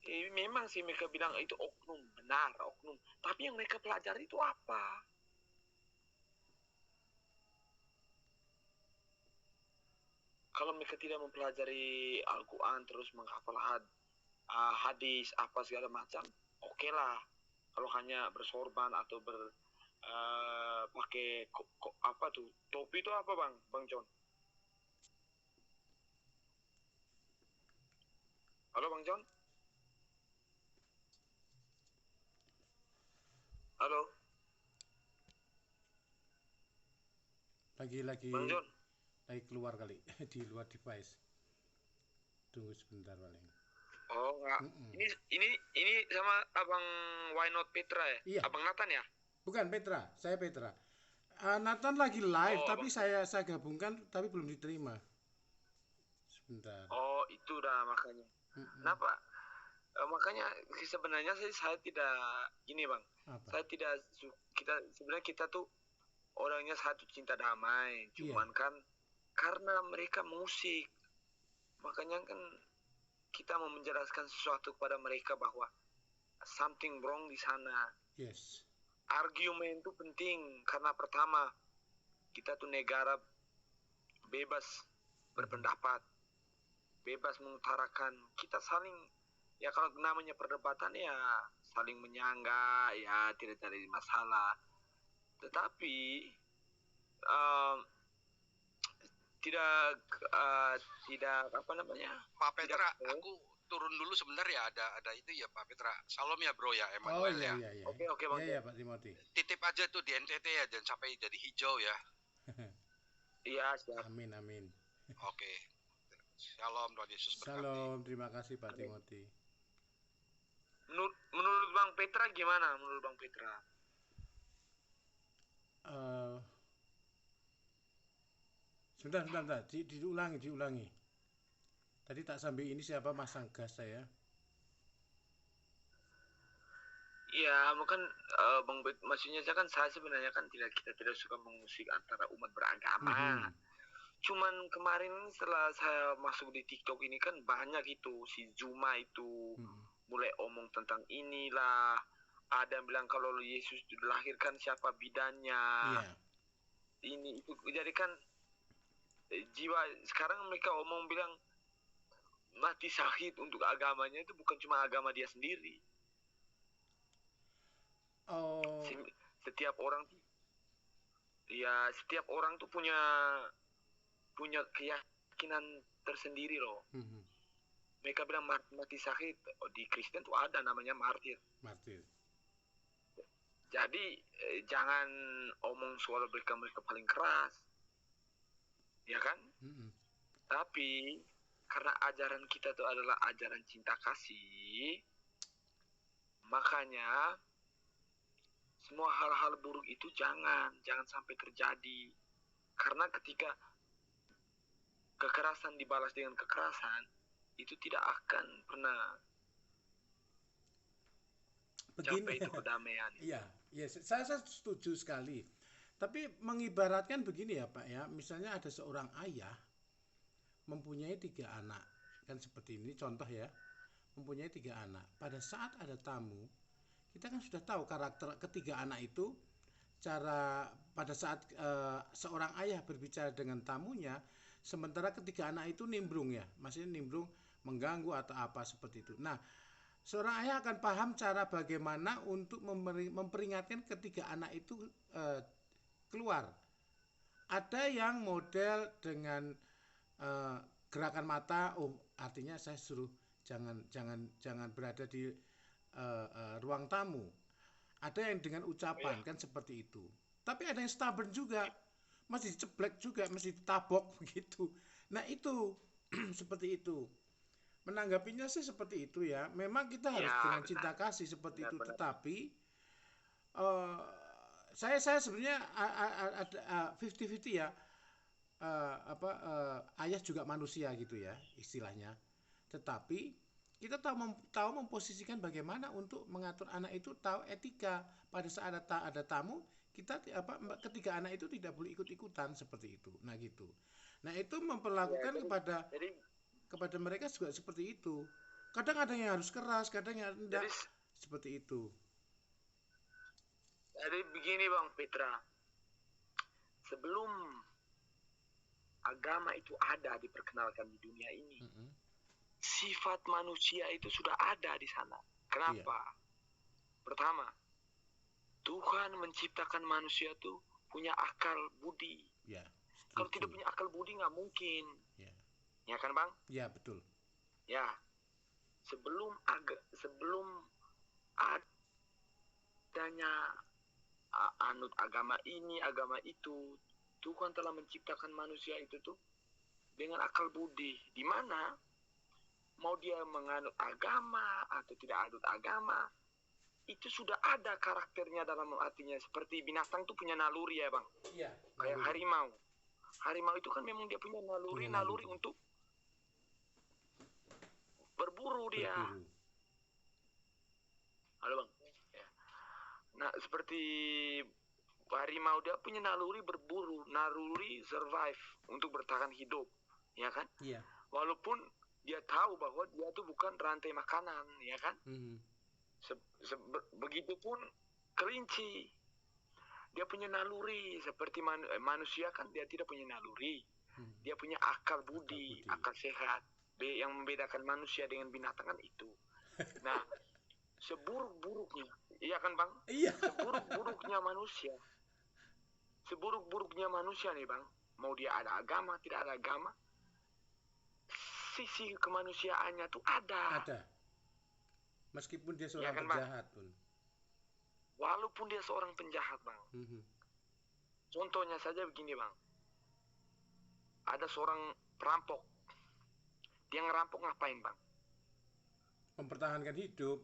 S6: Memang sih mereka bilang itu oknum, benar oknum. Tapi yang mereka pelajari itu apa? Kalau mereka tidak mempelajari Al-Quran terus menghafal hadis apa segala macam, oke lah. Kalau hanya bersorban atau pakai topi itu apa, Bang John? Halo Bang John? Halo?
S1: Lagi
S6: Bang John?
S1: Lagi keluar kali di luar device. Tunggu sebentar paling.
S6: Oh enggak. Ini sama Abang Why Not Petra ya?
S1: Iya.
S6: Abang Nathan ya?
S1: Bukan Petra, saya Petra. Nathan lagi live, tapi saya gabungkan tapi belum diterima. Sebentar.
S6: Oh, itu dah makanya. Kenapa? Makanya sebenarnya saya tidak gini, Bang.
S1: Apa?
S6: Saya tidak kita tuh orangnya satu cinta damai. Cuman kan karena mereka musik, makanya kan kita mau menjelaskan sesuatu kepada mereka bahwa something wrong di sana.
S1: Yes.
S6: Argumen itu penting karena pertama kita tuh negara bebas berpendapat, bebas mengutarakan. Kita saling, ya kalau namanya perdebatan ya saling menyangga, ya tidak ada masalah. Tetapi tidak apa namanya?
S2: Pak Petra, aku turun dulu sebentar ya, ada itu ya Pak Petra. Salam ya bro ya, Emmanuel ya.
S1: Iya.
S6: Oke Bang.
S1: Iya Pak Timothy.
S2: Titip aja tuh di NTT ya, jangan sampai jadi hijau ya.
S6: Iya, siap.
S1: Amin.
S2: Oke. Shalom, Tuhan Yesus berkati.
S1: Shalom, terima kasih Pak Timothy.
S6: Menurut Bang Petra gimana? Menurut Bang Petra?
S1: Sebentar. Diulangi. Tadi tak sampai ini siapa masang gas saya.
S6: Ya, mungkin Bang maksudnya saya sebenarnya kan kita tidak suka mengusik antara umat beragama. Cuman kemarin setelah saya masuk di TikTok ini kan banyak itu si Zuma itu mulai omong tentang inilah. Ada yang bilang kalau Yesus dilahirkan siapa bidannya. Ini itu jadi kan jiwa sekarang mereka omong bilang mati syahid untuk agamanya itu bukan cuma agama dia sendiri. Setiap orang tuh punya keyakinan tersendiri loh. Mereka bilang mati syahid. Di Kristen tuh ada namanya martir. Jadi jangan omong soal mereka paling keras, ya kan? Tapi karena ajaran kita itu adalah ajaran cinta kasih, makanya semua hal-hal buruk itu jangan sampai terjadi. Karena ketika kekerasan dibalas dengan kekerasan, itu tidak akan pernah sampai itu kedamaian.
S1: Iya, saya setuju sekali. Tapi mengibaratkan begini ya Pak ya, misalnya ada seorang ayah mempunyai 3 anak, kan seperti ini contoh ya, mempunyai 3 anak. Pada saat ada tamu, kita kan sudah tahu karakter ketiga anak itu, cara pada saat seorang ayah berbicara dengan tamunya, sementara ketiga anak itu nimbrung ya, maksudnya nimbrung mengganggu atau apa seperti itu. Nah, seorang ayah akan paham cara bagaimana untuk memperingatkan ketiga anak itu keluar. Ada yang model dengan gerakan mata, artinya saya suruh jangan berada di ruang tamu. Ada yang dengan ucapan kan seperti itu. Tapi ada yang stubborn juga, masih ceblek juga, masih ditabok begitu. Nah itu seperti itu. Menanggapinya sih seperti itu ya. Memang kita harus dengan cinta kasih seperti itu. Tetapi saya sebenarnya ada 50-50 ya. Ayah juga manusia gitu ya istilahnya. Tetapi kita tahu memposisikan bagaimana untuk mengatur anak itu, tahu etika. Pada saat ada tamu, kita ketiga anak itu tidak boleh ikut-ikutan seperti itu. Nah gitu. Nah itu memperlakukan kepada mereka juga seperti itu. Kadang ada yang harus keras, kadang yang tidak. Seperti itu.
S6: Jadi begini Bang Petra, sebelum agama itu ada diperkenalkan di dunia ini, sifat manusia itu sudah ada di sana. Kenapa? Pertama, Tuhan menciptakan manusia tuh punya akal budi. Kalau tidak punya akal budi nggak mungkin. Ya kan Bang?
S1: Ya betul.
S6: Ya, sebelum adanya anut agama ini, agama itu, Tuhan telah menciptakan manusia itu tuh dengan akal budi. Di mana mau dia menganut agama atau tidak anut agama, itu sudah ada karakternya dalam artinya. Seperti binatang tuh punya naluri ya Bang.
S1: Iya.
S6: Kayak harimau. Harimau itu kan memang dia punya naluri untuk berburu dia. Halo Bang. Ya. Nah seperti harimau dia punya naluri berburu, naluri survive untuk bertahan hidup, ya kan?
S1: Iya.
S6: Walaupun dia tahu bahwa dia tuh bukan rantai makanan, ya kan? Begitupun kelinci, dia punya naluri seperti manusia kan dia tidak punya naluri. Dia punya akal budi, akal sehat. Yang membedakan manusia dengan binatang kan itu. Nah, seburuk-buruknya, iya kan Bang?
S1: Iya.
S6: Seburuk-buruknya manusia nih Bang, mau dia ada agama, tidak ada agama, sisi kemanusiaannya tuh ada.
S1: Meskipun dia seorang penjahat pun.
S6: Walaupun dia seorang penjahat Bang. Contohnya saja begini Bang. Ada seorang perampok. Dia ngerampok ngapain Bang?
S1: Mempertahankan hidup.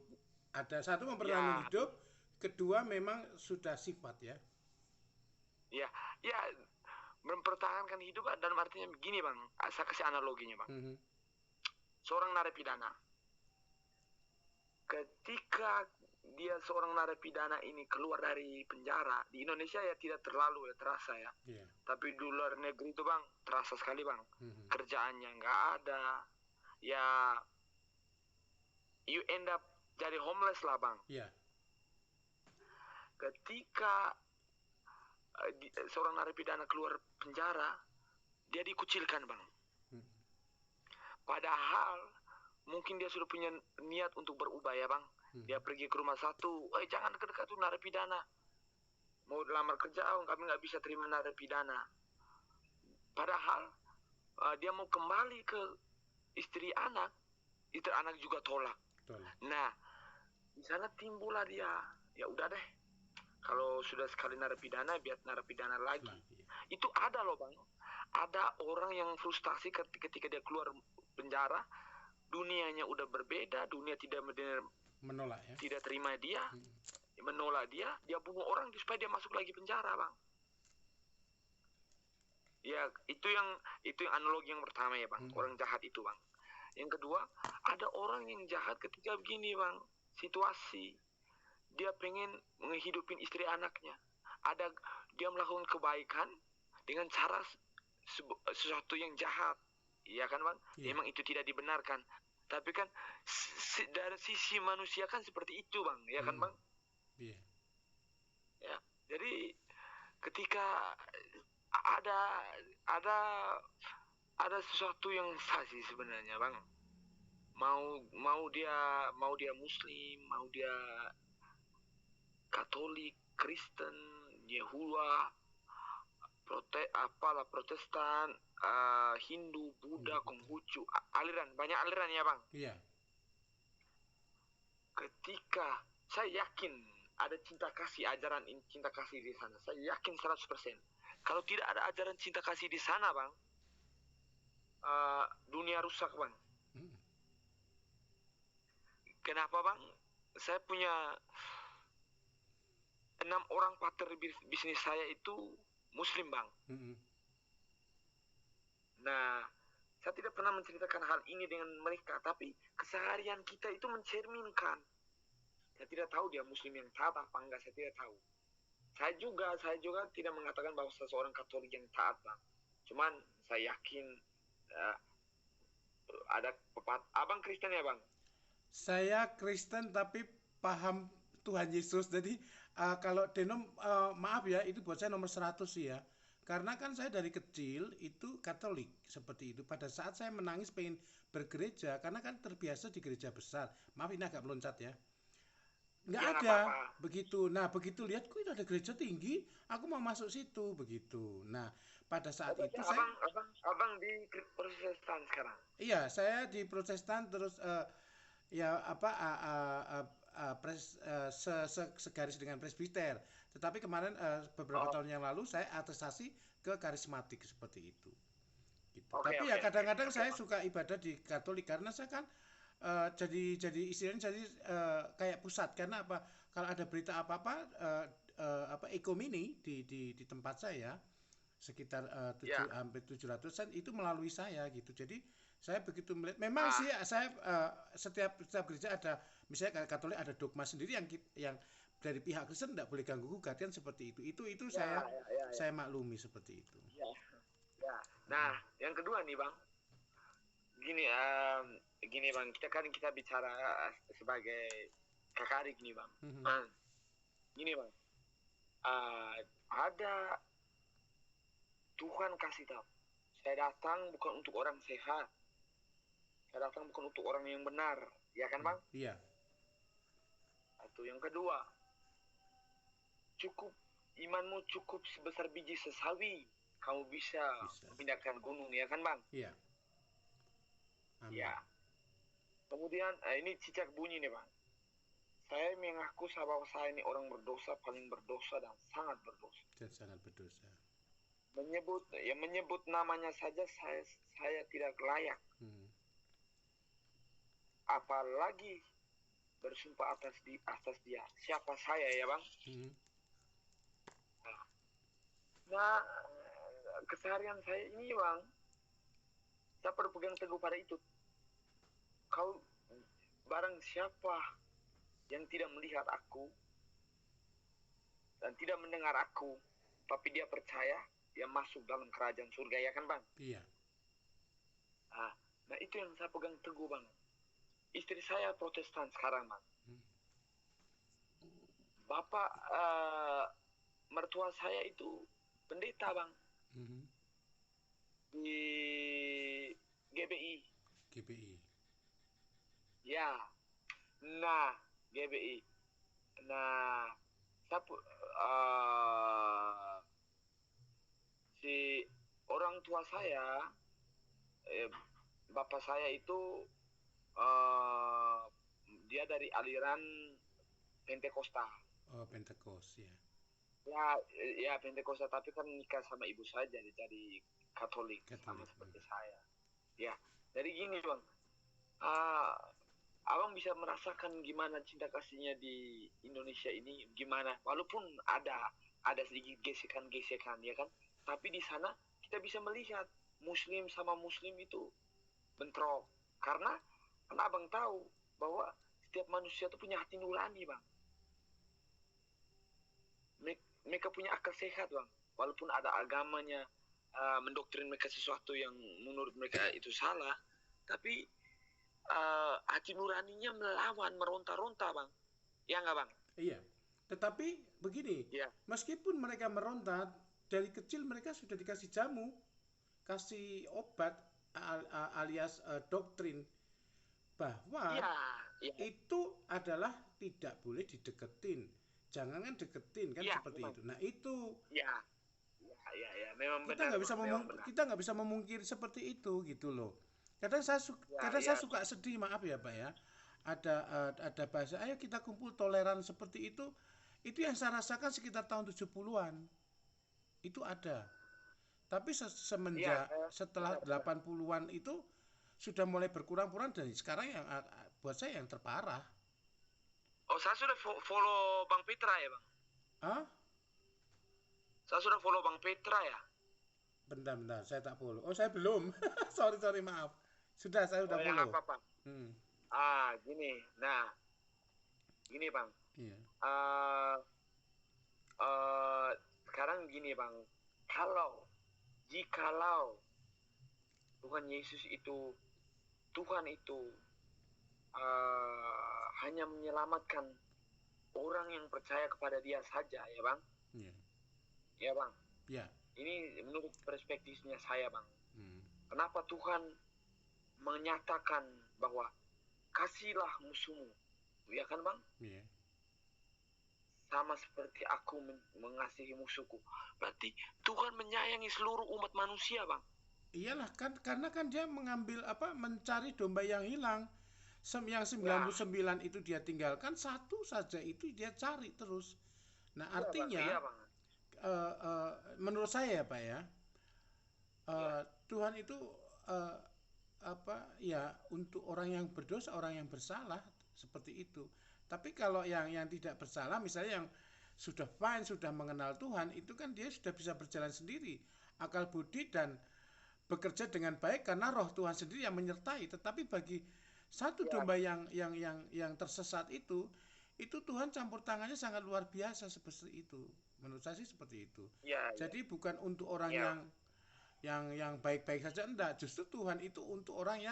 S1: Ada satu mempertahankan hidup, kedua memang sudah sifat ya. Ya, mempertahankan hidup dalam artinya begini Bang. Saya kasih analoginya Bang. Seorang narapidana. Ketika dia seorang narapidana ini keluar dari penjara, di Indonesia ya tidak terlalu terasa ya. Tapi di luar negeri itu Bang, terasa sekali Bang. Kerjaannya nggak ada. Ya, you end up jadi homeless lah Bang. Ketika seorang narapidana keluar penjara, dia dikucilkan Bang. Padahal mungkin dia sudah punya niat untuk berubah ya Bang. Dia pergi ke rumah satu, jangan dekat-dekat tuh narapidana. Mau lamar kerja, kami nggak bisa terima narapidana. Padahal dia mau kembali ke istri anak juga tolak. Nah, di sana timbullah dia, ya udah deh, kalau sudah sekali narapidana, biar narapidana lagi. Itu ada loh Bang. Ada orang yang frustasi ketika dia keluar penjara, dunianya udah berbeda, dunia tidak menolak ya.
S6: Tidak terima dia, menolak dia bunuh orang supaya dia masuk lagi penjara Bang. Ya, itu yang analogi yang pertama ya Bang, orang jahat itu Bang. Yang kedua, ada orang yang jahat ketika begini Bang, situasi dia pengen menghidupin istri anaknya. Dia melakukan kebaikan dengan cara sesuatu yang jahat. Iya kan Bang? Memang itu tidak dibenarkan. Tapi kan dari sisi manusia kan seperti itu Bang, ya kan Bang? Ya, jadi ketika ada sesuatu yang sah sih sebenarnya Bang. Mau dia Muslim, mau dia Katolik, Kristen, Yehua, Protestan, Hindu, Buddha, Konghucu, banyak aliran ya Bang. Ketika saya yakin ada ajaran cinta kasih di sana, saya yakin 100%. Kalau tidak ada ajaran cinta kasih di sana Bang, dunia rusak Bang. Kenapa Bang? Saya punya 6 orang partner bisnis saya itu Muslim Bang. Nah, saya tidak pernah menceritakan hal ini dengan mereka, tapi keseharian kita itu mencerminkan. Saya tidak tahu dia Muslim yang taat apa enggak, saya tidak tahu. Saya juga tidak mengatakan bahwa seseorang Katolik yang taat Bang. Cuman saya yakin ada Abang Kristen ya Bang?
S1: Saya Kristen tapi paham Tuhan Yesus. Jadi kalau Denom maaf ya, itu buat saya nomor 100 sih ya. Karena kan saya dari kecil itu Katolik seperti itu. Pada saat saya menangis pengen bergereja, karena kan terbiasa di gereja besar. Maaf ini agak meloncat ya. Nggak ada begitu. Nah begitu lihat kok itu ada gereja tinggi, aku mau masuk situ begitu. Nah pada saat itu
S6: abang di Protestan sekarang.
S1: Iya, saya di Protestan terus segaris dengan presbiter. Tetapi kemarin beberapa tahun yang lalu saya atestasi ke karismatik seperti itu. Gitu. Tapi ya kadang-kadang saya suka ibadah di Katolik karena saya kan jadi istilahnya kayak pusat. Karena apa? Kalau ada berita apa-apa ekomini di tempat saya sekitar hampir 700-an itu melalui saya gitu. Jadi saya begitu melihat, memang sih saya setiap gereja ada, misalnya Katolik ada dogma sendiri yang dari pihak Kristen tidak boleh ganggu gugat kan seperti itu. Itu saya maklumi seperti itu.
S6: Nah, yang kedua nih Bang, gini Bang, kita bicara sebagai kakak adik nih bang. Gini bang, ada Tuhan kasih tahu, saya datang bukan untuk orang sehat, saya datang bukan untuk orang yang benar, ya kan bang?
S1: Iya.
S6: Atau yang kedua, cukup imanmu cukup sebesar biji sesawi, kamu bisa memindahkan gunung, ya kan bang?
S1: Iya. Amin.
S6: Ya. Kemudian ini cicak bunyi nih bang. Saya mengaku bahwa saya ini orang berdosa, paling berdosa dan sangat berdosa.
S1: Dan sangat berdosa.
S6: Menyebut namanya saja saya tidak layak. Apalagi bersumpah atas dia. Siapa saya ya bang? Nah, keseharian saya ini bang, saya berpegang teguh pada itu. Kau barang siapa yang tidak melihat aku dan tidak mendengar aku, tapi dia percaya, dia masuk dalam kerajaan surga, ya kan bang?
S1: Iya.
S6: Nah itu yang saya pegang teguh bang. Istri saya Protestan sekarang bang. Bapak mertua saya itu pendeta bang. Di GBI. Ya. Nah, GBI. Nah, si orang tua saya, bapak saya itu dia dari aliran Pentakosta.
S1: Oh, Pentecost ya.
S6: Ya Pentakosta, tapi kan nikah sama ibu saya jadi Katolik. Sama seperti saya. Ya, jadi gini bang. Abang bisa merasakan gimana cinta kasihnya di Indonesia ini, gimana, walaupun ada sedikit gesekan ya kan, tapi di sana kita bisa melihat muslim sama muslim itu bentrok, karena abang tahu bahwa setiap manusia itu punya hati nurani bang. Mereka punya akal sehat bang, walaupun ada agamanya mendoktrin mereka sesuatu yang menurut mereka itu salah, tapi hati nuraninya melawan, meronta-ronta bang, ya nggak bang?
S1: Iya, tetapi begini, meskipun mereka meronta, dari kecil mereka sudah dikasih jamu, kasih obat alias doktrin bahwa itu adalah tidak boleh dideketin, jangan deketin kan, seperti itu. Nah itu
S6: memang
S1: kita nggak bisa memungkiri seperti itu gitu loh. Kadang saya suka sedih, maaf ya Pak ya. Ada bahasa, ayo kita kumpul toleran seperti itu yang saya rasakan sekitar tahun 70-an. Itu ada. Tapi semenjak setelah 80-an itu sudah mulai berkurang-kurang, dan sekarang yang buat saya yang terparah.
S6: Oh, saya sudah follow Bang Petra ya, Bang? Saya sudah follow Bang Petra ya?
S1: Bentar, saya tak follow. Oh, saya belum. sorry, maaf. Sudah, saya udah follow.
S6: Apa? Gini. Nah, gini bang.
S1: Iya.
S6: Sekarang gini bang. Jikalau Tuhan Yesus itu, Tuhan itu hanya menyelamatkan orang yang percaya kepada Dia saja, ya bang.
S1: Iya.
S6: Ya bang.
S1: Iya.
S6: Ini menurut perspektifnya saya bang. Kenapa Tuhan menyatakan bahwa kasihlah musuhmu, ya kan bang?
S1: Iya.
S6: Sama seperti aku mengasihi musuhku. Berarti Tuhan menyayangi seluruh umat manusia bang.
S1: Iyalah kan, karena kan dia mencari domba yang hilang. Yang 99 itu dia tinggalkan, satu saja itu dia cari terus. Nah artinya menurut saya ya Pak ya, Tuhan itu untuk orang yang berdosa, orang yang bersalah, seperti itu. Tapi kalau yang tidak bersalah, misalnya yang sudah fine, sudah mengenal Tuhan, itu kan dia sudah bisa berjalan sendiri, akal budi dan bekerja dengan baik karena roh Tuhan sendiri yang menyertai. Tetapi bagi satu domba yang tersesat itu Tuhan campur tangannya sangat luar biasa seperti itu. Menurut saya sih seperti itu. Jadi bukan untuk orang yang baik-baik saja, enggak. Justru Tuhan itu untuk orang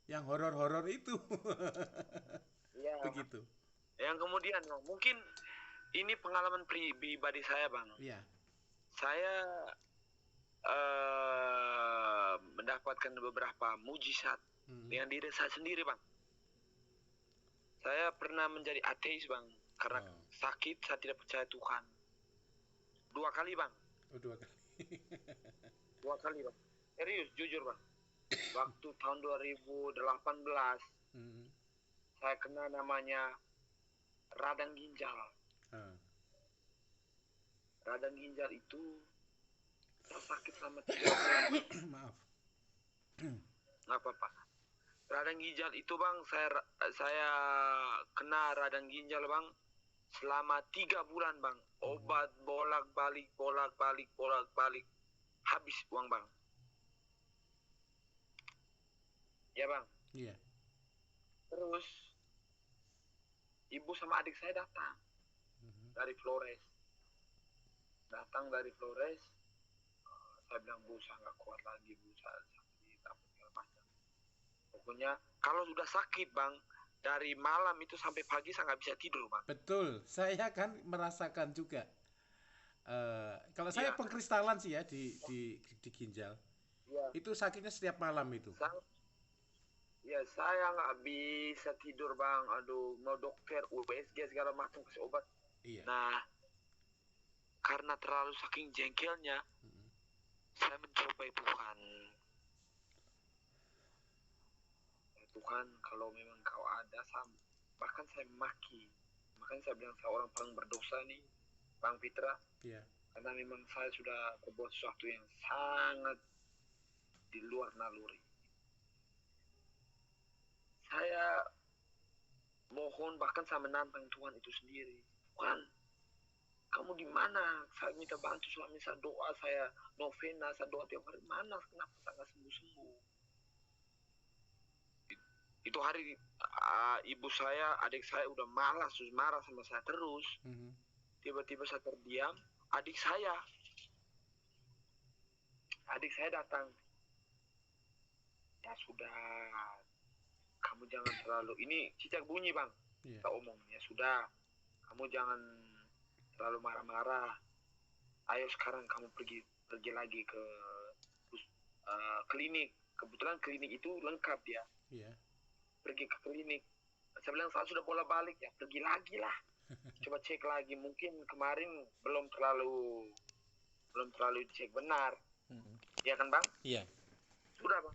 S1: yang horor-horor itu. Begitu.
S6: Yang kemudian Bang, mungkin ini pengalaman pribadi saya Bang.
S1: Iya.
S6: Saya mendapatkan beberapa mujizat dengan diri saya sendiri Bang. Saya pernah menjadi ateis Bang, karena sakit saya tidak percaya Tuhan. 2 kali Bang.
S1: Oh, 2 kali.
S6: 2 kali Bang. Serius, jujur Bang. Waktu tahun 2018 saya kena namanya radang ginjal. Radang ginjal itu saya sakit selama 3 bulan.
S1: Maaf.
S6: Nggak apa-apa. Radang ginjal itu Bang, saya kena radang ginjal Bang selama 3 bulan Bang. Obat bolak-balik. Habis uang Bang. Ya Bang.
S1: Iya.
S6: Terus ibu sama adik saya datang dari Flores. Saya bilang, Bu, saya nggak kuat lagi, Bu, saya sakit, apa segala macam. Pokoknya kalau sudah sakit Bang, dari malam itu sampai pagi saya nggak bisa tidur Bang.
S1: Betul, saya kan merasakan juga. Kalau saya pengkristalan sih ya di ginjal. Ya. Itu sakitnya setiap malam itu.
S6: Saya nggak bisa tidur Bang. Aduh, mau dokter, USG segala macam kasih obat.
S1: Iya.
S6: Nah, karena terlalu saking jengkelnya, saya mencoba Tuhan. Tuhan, kalau memang kau ada, bahkan saya maki. Makanya saya bilang saya orang paling berdosa nih, Bang Fitra.
S1: Iya.
S6: Karena memang saya sudah berbuat sesuatu yang sangat di luar naluri. Saya mohon, bahkan saya menantang Tuhan itu sendiri. Tuhan, kamu di mana? Saya minta bantu suami saya, doa saya, novena, saya doa tiap hari. Mana? Kenapa saya nggak sembuh-sembuh? Itu hari ibu saya, adik saya udah marah sama saya terus. Tiba-tiba saya terdiam. Adik saya datang. Ya sudah, kamu jangan terlalu, ini cicak bunyi Bang. Kita omong, ya sudah, kamu jangan terlalu marah-marah. Ayo sekarang kamu pergi lagi ke klinik. Kebetulan klinik itu lengkap ya. Iya. Pergi ke klinik. Saya bilang saya sudah bolak-balik ya, pergi lagi lah. Coba cek lagi, mungkin kemarin belum terlalu cek benar. Iya kan Bang?
S1: Iya.
S6: Sudah Bang.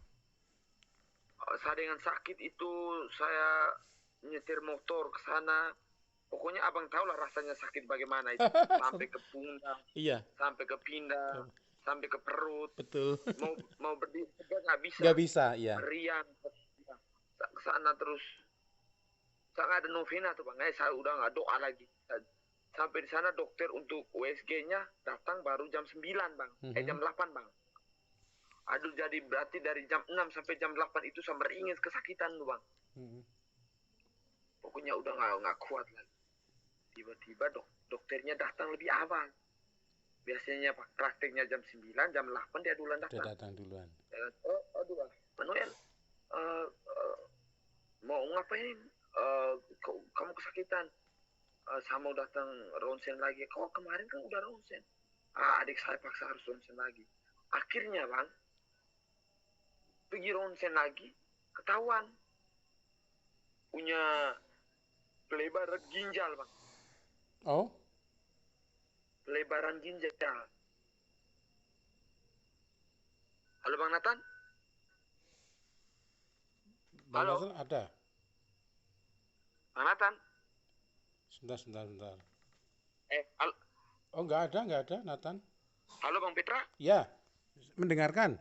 S6: Saya dengan sakit itu saya nyetir motor ke sana. Pokoknya abang tahu lah rasanya sakit bagaimana itu. Sampai ke pundak, sampai ke pinggang, sampai ke perut.
S1: Betul.
S6: Mau berdiri nggak bisa.
S1: Nggak bisa, iya.
S6: Meriang. Ke sana terus. Saya nggak ada novena tuh Bang. Saya udah nggak doa lagi. Sampai di sana dokter untuk USG-nya datang baru jam 9 Bang. Jam 8 Bang. Aduh, jadi berarti dari jam 6 sampai jam 8 itu saya meringis kesakitan tuh Bang. Pokoknya udah nggak kuat lagi. Tiba-tiba dokternya datang lebih awal. Biasanya prakteknya jam 9, jam 8 dia duluan datang.
S1: Dia datang duluan.
S6: Aduh, Manuel, mau ngapain? Kamu kesakitan. Saya mau datang ronsen lagi. Kok kemarin kan udah ronsen? Adik saya paksa harus ronsen lagi. Akhirnya Bang, pergi ronsen lagi, ketahuan punya pelebaran ginjal Bang.
S1: Oh?
S6: Pelebaran ginjal. Halo Bang Nathan?
S1: Bang
S6: Halo?
S1: Nathan ada?
S6: Bang Nathan?
S1: Sebentar.
S6: Halo?
S1: Oh, nggak ada Nathan.
S6: Halo Bang Petra?
S1: Ya, mendengarkan.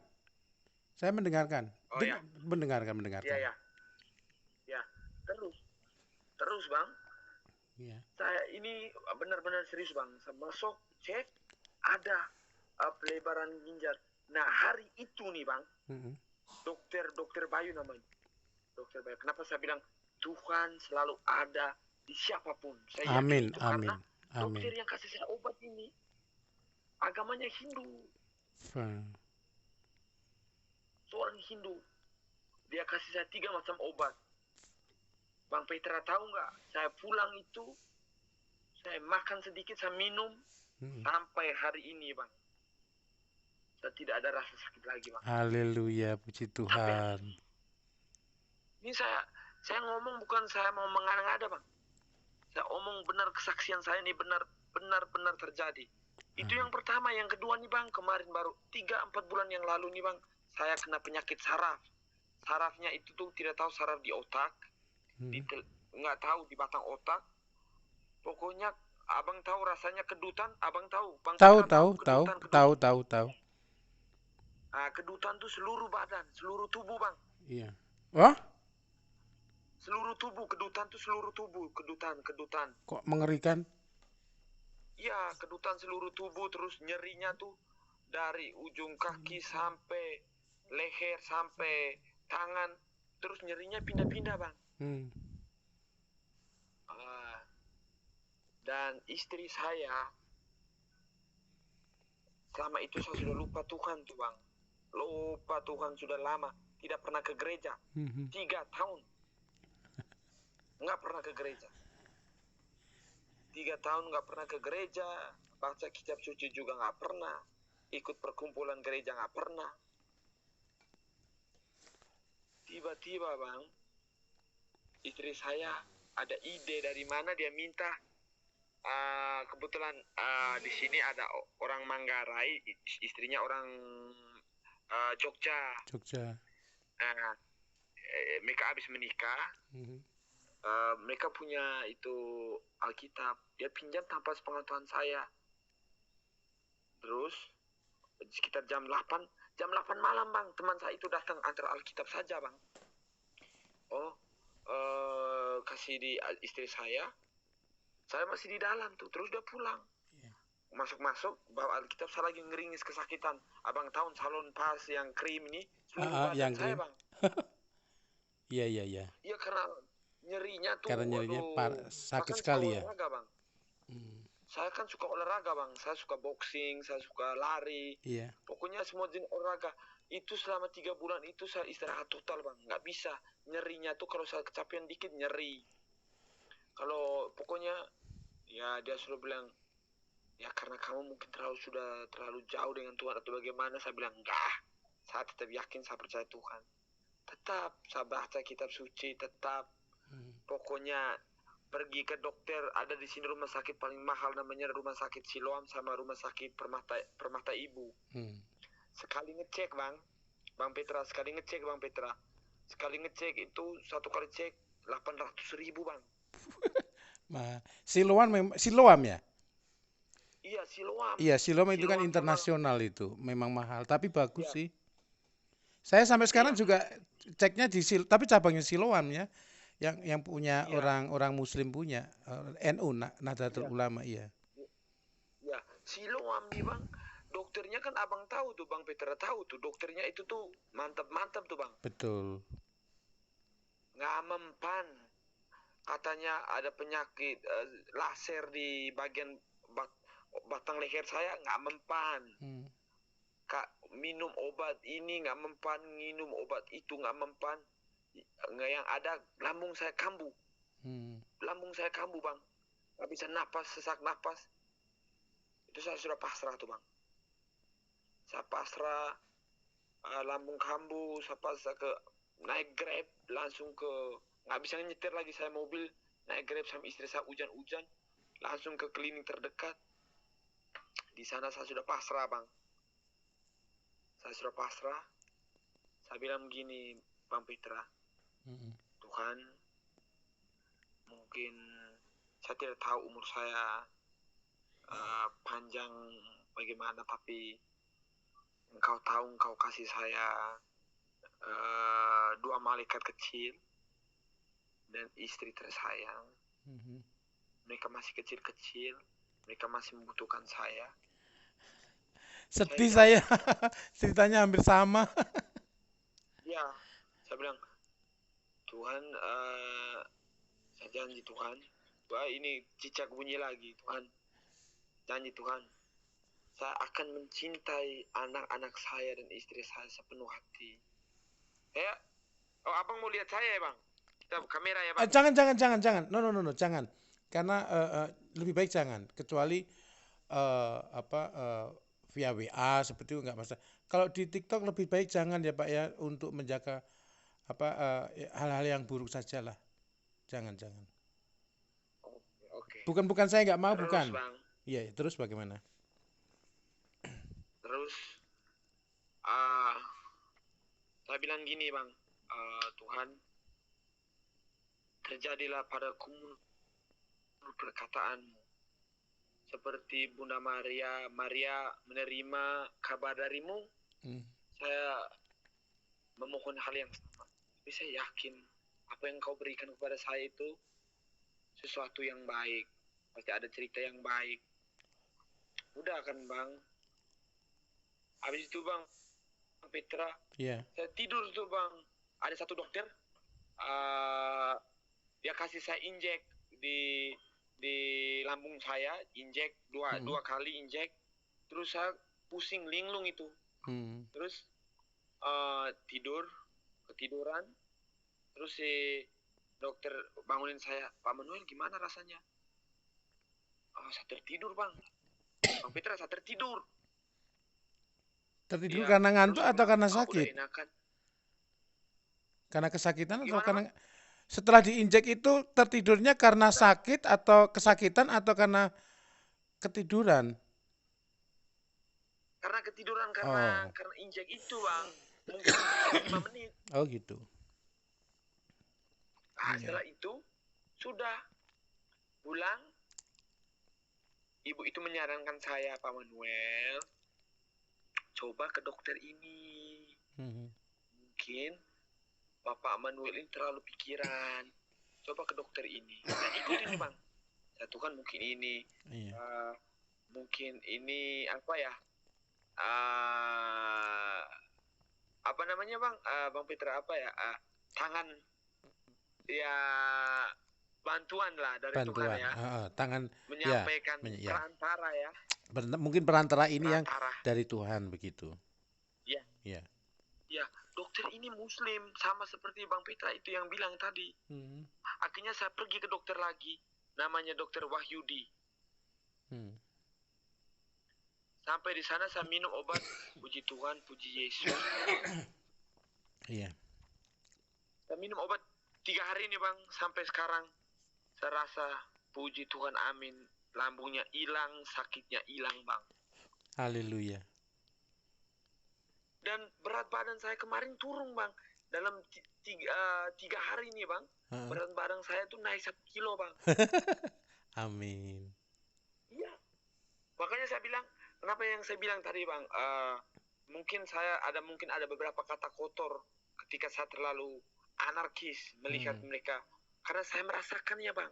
S1: Saya mendengarkan.
S6: Oh ya.
S1: Mendengarkan.
S6: Iya. Ya, terus Bang.
S1: Iya. Saya
S6: ini benar-benar serius Bang. Saya masuk cek ada pelebaran ginjal. Nah hari itu nih Bang, dokter Bayu namanya. Dokter Bayu. Kenapa saya bilang Tuhan selalu ada di siapapun. Saya yakin itu karena dokter yang kasih saya obat ini agamanya Hindu. Seorang Hindu. Dia kasih saya 3 macam obat. Bang Petra tahu nggak? Saya pulang itu, saya makan sedikit, saya minum, sampai hari ini, Bang. Saya tidak ada rasa sakit lagi, Bang.
S1: Haleluya, puji Tuhan.
S6: Ini saya ngomong bukan saya mau mengada-ngada, Bang. Saya omong benar, kesaksian saya ini benar-benar terjadi. Itu yang pertama. Yang kedua nih, Bang, kemarin baru 3-4 bulan yang lalu nih, Bang, saya kena penyakit saraf. Sarafnya itu tuh tidak tahu saraf di otak, nggak tahu di batang otak. Pokoknya abang tahu rasanya kedutan, abang tahu, Bang.
S1: Tahu.
S6: Nah, kedutan tuh seluruh badan, seluruh tubuh, Bang.
S1: Iya. Wah?
S6: Seluruh tubuh, kedutan tuh seluruh tubuh, kedutan.
S1: Kok mengerikan?
S6: Iya, kedutan seluruh tubuh, terus nyerinya tuh dari ujung kaki sampai leher sampai tangan, terus nyerinya pindah-pindah, Bang. Dan istri saya selama itu saya sudah lupa Tuhan tuh, Bang. Lupa Tuhan sudah lama, tidak pernah ke gereja. 3 tahun nggak pernah ke gereja. 3 tahun nggak pernah ke gereja, baca kitab suci juga nggak pernah, ikut perkumpulan gereja nggak pernah. Tiba-tiba, Bang, istri saya ada ide dari mana dia minta. Kebetulan di sini ada orang Manggarai, istrinya orang Jogja. Mereka habis menikah. Mereka punya itu Alkitab. Dia pinjam tanpa sepengetahuan saya. Terus sekitar jam 8 malam, Bang, teman saya itu datang antar Alkitab saja, Bang. Kasih di istri saya masih di dalam tuh, terus dia pulang. Masuk bawa Alkitab, saya lagi ngeringis kesakitan. Abang tahu salon pas yang krim ini seluruh badan
S1: yang
S6: saya,
S1: krim.
S6: Bang.
S1: Iya.
S6: Iya, karena nyerinya tuh,
S1: sakit sekali ya.
S6: Olahraga, Bang. Saya kan suka olahraga, Bang. Saya suka boxing, saya suka lari.
S1: Iya.
S6: Pokoknya semua jenis olahraga. Itu selama 3 bulan itu saya istirahat total, Bang. Nggak bisa. Nyerinya tuh kalau saya kecapean dikit nyeri. Kalau pokoknya ya dia sudah bilang, ya karena kamu mungkin sudah terlalu jauh dengan Tuhan atau bagaimana. Saya bilang enggak. Saya tetap yakin, saya percaya Tuhan. Tetap saya baca kitab suci, tetap. Pokoknya pergi ke dokter. Ada di sini rumah sakit paling mahal, namanya Rumah Sakit Siloam sama Rumah Sakit Permata Ibu. Sekali ngecek, Bang Petra, sekali ngecek itu satu kali cek 800.000, Bang.
S1: Siloam ya?
S6: Iya, Siloam.
S1: Iya, Siloam itu kan internasional, itu memang mahal, tapi bagus sih. Saya sampai sekarang juga ceknya di tapi cabangnya Siloam ya, yang punya orang Muslim punya, NU, Nahdlatul Ulama, iya.
S6: Ya, Siloam nih, Bang. Dokternya kan abang tahu tuh, Bang Petra tahu tuh, dokternya itu tuh mantap tuh, Bang.
S1: Betul.
S6: Nggak mempan. Katanya ada penyakit laser di bagian batang leher saya, nggak mempan. Minum obat ini nggak mempan, minum obat itu nggak mempan. Yang ada lambung saya kambuh. Lambung saya kambuh, Bang. Nggak bisa napas, sesak napas. Itu saya sudah pasrah tuh, Bang. Saya pasrah, lambung kambuh, saya pasrah ke naik Grab, langsung ke, nggak bisa nyetir lagi saya mobil, naik Grab sama istri saya hujan-hujan, langsung ke klinik terdekat. Di sana saya sudah pasrah, Bang. Saya sudah pasrah. Saya bilang begini, Bang Petra, Tuhan, mungkin saya tidak tahu umur saya panjang bagaimana, tapi Engkau tahu, Engkau kasih saya 2 malaikat kecil dan istri tersayang. Mereka masih kecil-kecil, mereka masih membutuhkan saya.
S1: Sedih saya ceritanya hampir sama.
S6: Ya, saya bilang, Tuhan, saya janji Tuhan, wah ini cicak bunyi lagi, Tuhan, janji Tuhan, saya akan mencintai anak-anak saya dan istri saya sepenuh hati. Abang mau lihat saya ya, Bang? kita kamera ya, Bang.
S1: Jangan. No, jangan. Karena lebih baik jangan. Kecuali via WA seperti itu nggak masalah. Kalau di TikTok lebih baik jangan ya Pak ya, untuk menjaga hal-hal yang buruk saja lah. Jangan.
S6: Oke.
S1: Bukan saya nggak mau,
S6: Terus,
S1: bukan.
S6: Bang.
S1: Iya, terus bagaimana?
S6: Terus saya bilang gini, Bang. Tuhan, terjadilah padaku perkataanmu. Seperti Bunda Maria menerima kabar darimu, saya memohon hal yang sama. Tapi saya yakin apa yang kau berikan kepada saya itu sesuatu yang baik. Pasti ada cerita yang baik. Udah kan, Bang? Habis itu, Bang Petra, saya tidur tuh, Bang. Ada satu dokter, dia kasih saya injek di lambung saya, injek dua kali injek, terus saya pusing linglung itu, terus ketiduran, terus si dokter bangunin saya, Pak Manuel gimana rasanya? Saya tertidur, Bang Petra, saya tertidur
S1: ya, karena ngantuk atau karena sakit? Karena kesakitan atau karena setelah diinjek itu tertidurnya karena sakit atau kesakitan atau karena ketiduran?
S6: Karena ketiduran, karena injek itu, Bang. Mungkin 5 menit.
S1: Oh gitu.
S6: Setelah itu sudah pulang, ibu itu menyarankan saya, Pak Manuel, coba ke dokter ini. Mungkin Bapak Manuel ini terlalu pikiran. Coba ke dokter ini. Nah, ikutin, Bang. Satu kan mungkin ini. Mungkin ini apa ya? Apa namanya, Bang? Bang Petra, apa ya? Tangan ya, bantuan lah dari Tuhan ya.
S1: Tangan
S6: menyampaikan perantara ya.
S1: Mungkin perantara ini yang dari Tuhan begitu.
S6: Iya. Ya, dokter ini Muslim, sama seperti Bang Petra itu yang bilang tadi. Akhirnya saya pergi ke dokter lagi, namanya Dokter Wahyudi. Sampai di sana saya minum obat, puji Tuhan, puji Yesus.
S1: Iya.
S6: Saya minum obat 3 hari ini, Bang, sampai sekarang saya rasa puji Tuhan, amin, lambungnya hilang, sakitnya hilang, Bang.
S1: Haleluya.
S6: Dan berat badan saya kemarin turun, Bang. Dalam 3 hari ini, Bang, berat badan saya tuh naik 1 kilo, Bang.
S1: Amin.
S6: Iya. Makanya saya bilang, kenapa yang saya bilang tadi, Bang, mungkin ada beberapa kata kotor ketika saya terlalu anarkis melihat mereka, karena saya merasakannya, Bang.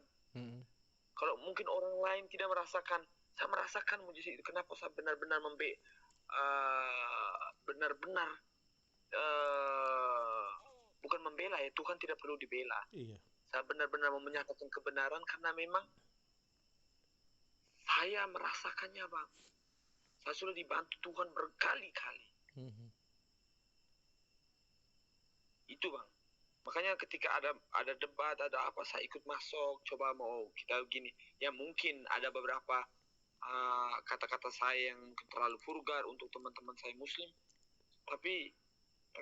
S6: Kalau mungkin orang lain tidak merasakan, saya merasakan mujizat itu. Kenapa saya benar-benar bukan membela ya, Tuhan tidak perlu dibela. Saya benar-benar mau menyatakan kebenaran, karena memang saya merasakannya, Bang. Saya sudah dibantu Tuhan berkali-kali. Itu, Bang. Makanya ketika ada debat, ada apa, saya ikut masuk, coba mau kita gini. Ya mungkin ada beberapa kata-kata saya yang terlalu vulgar untuk teman-teman saya Muslim. Tapi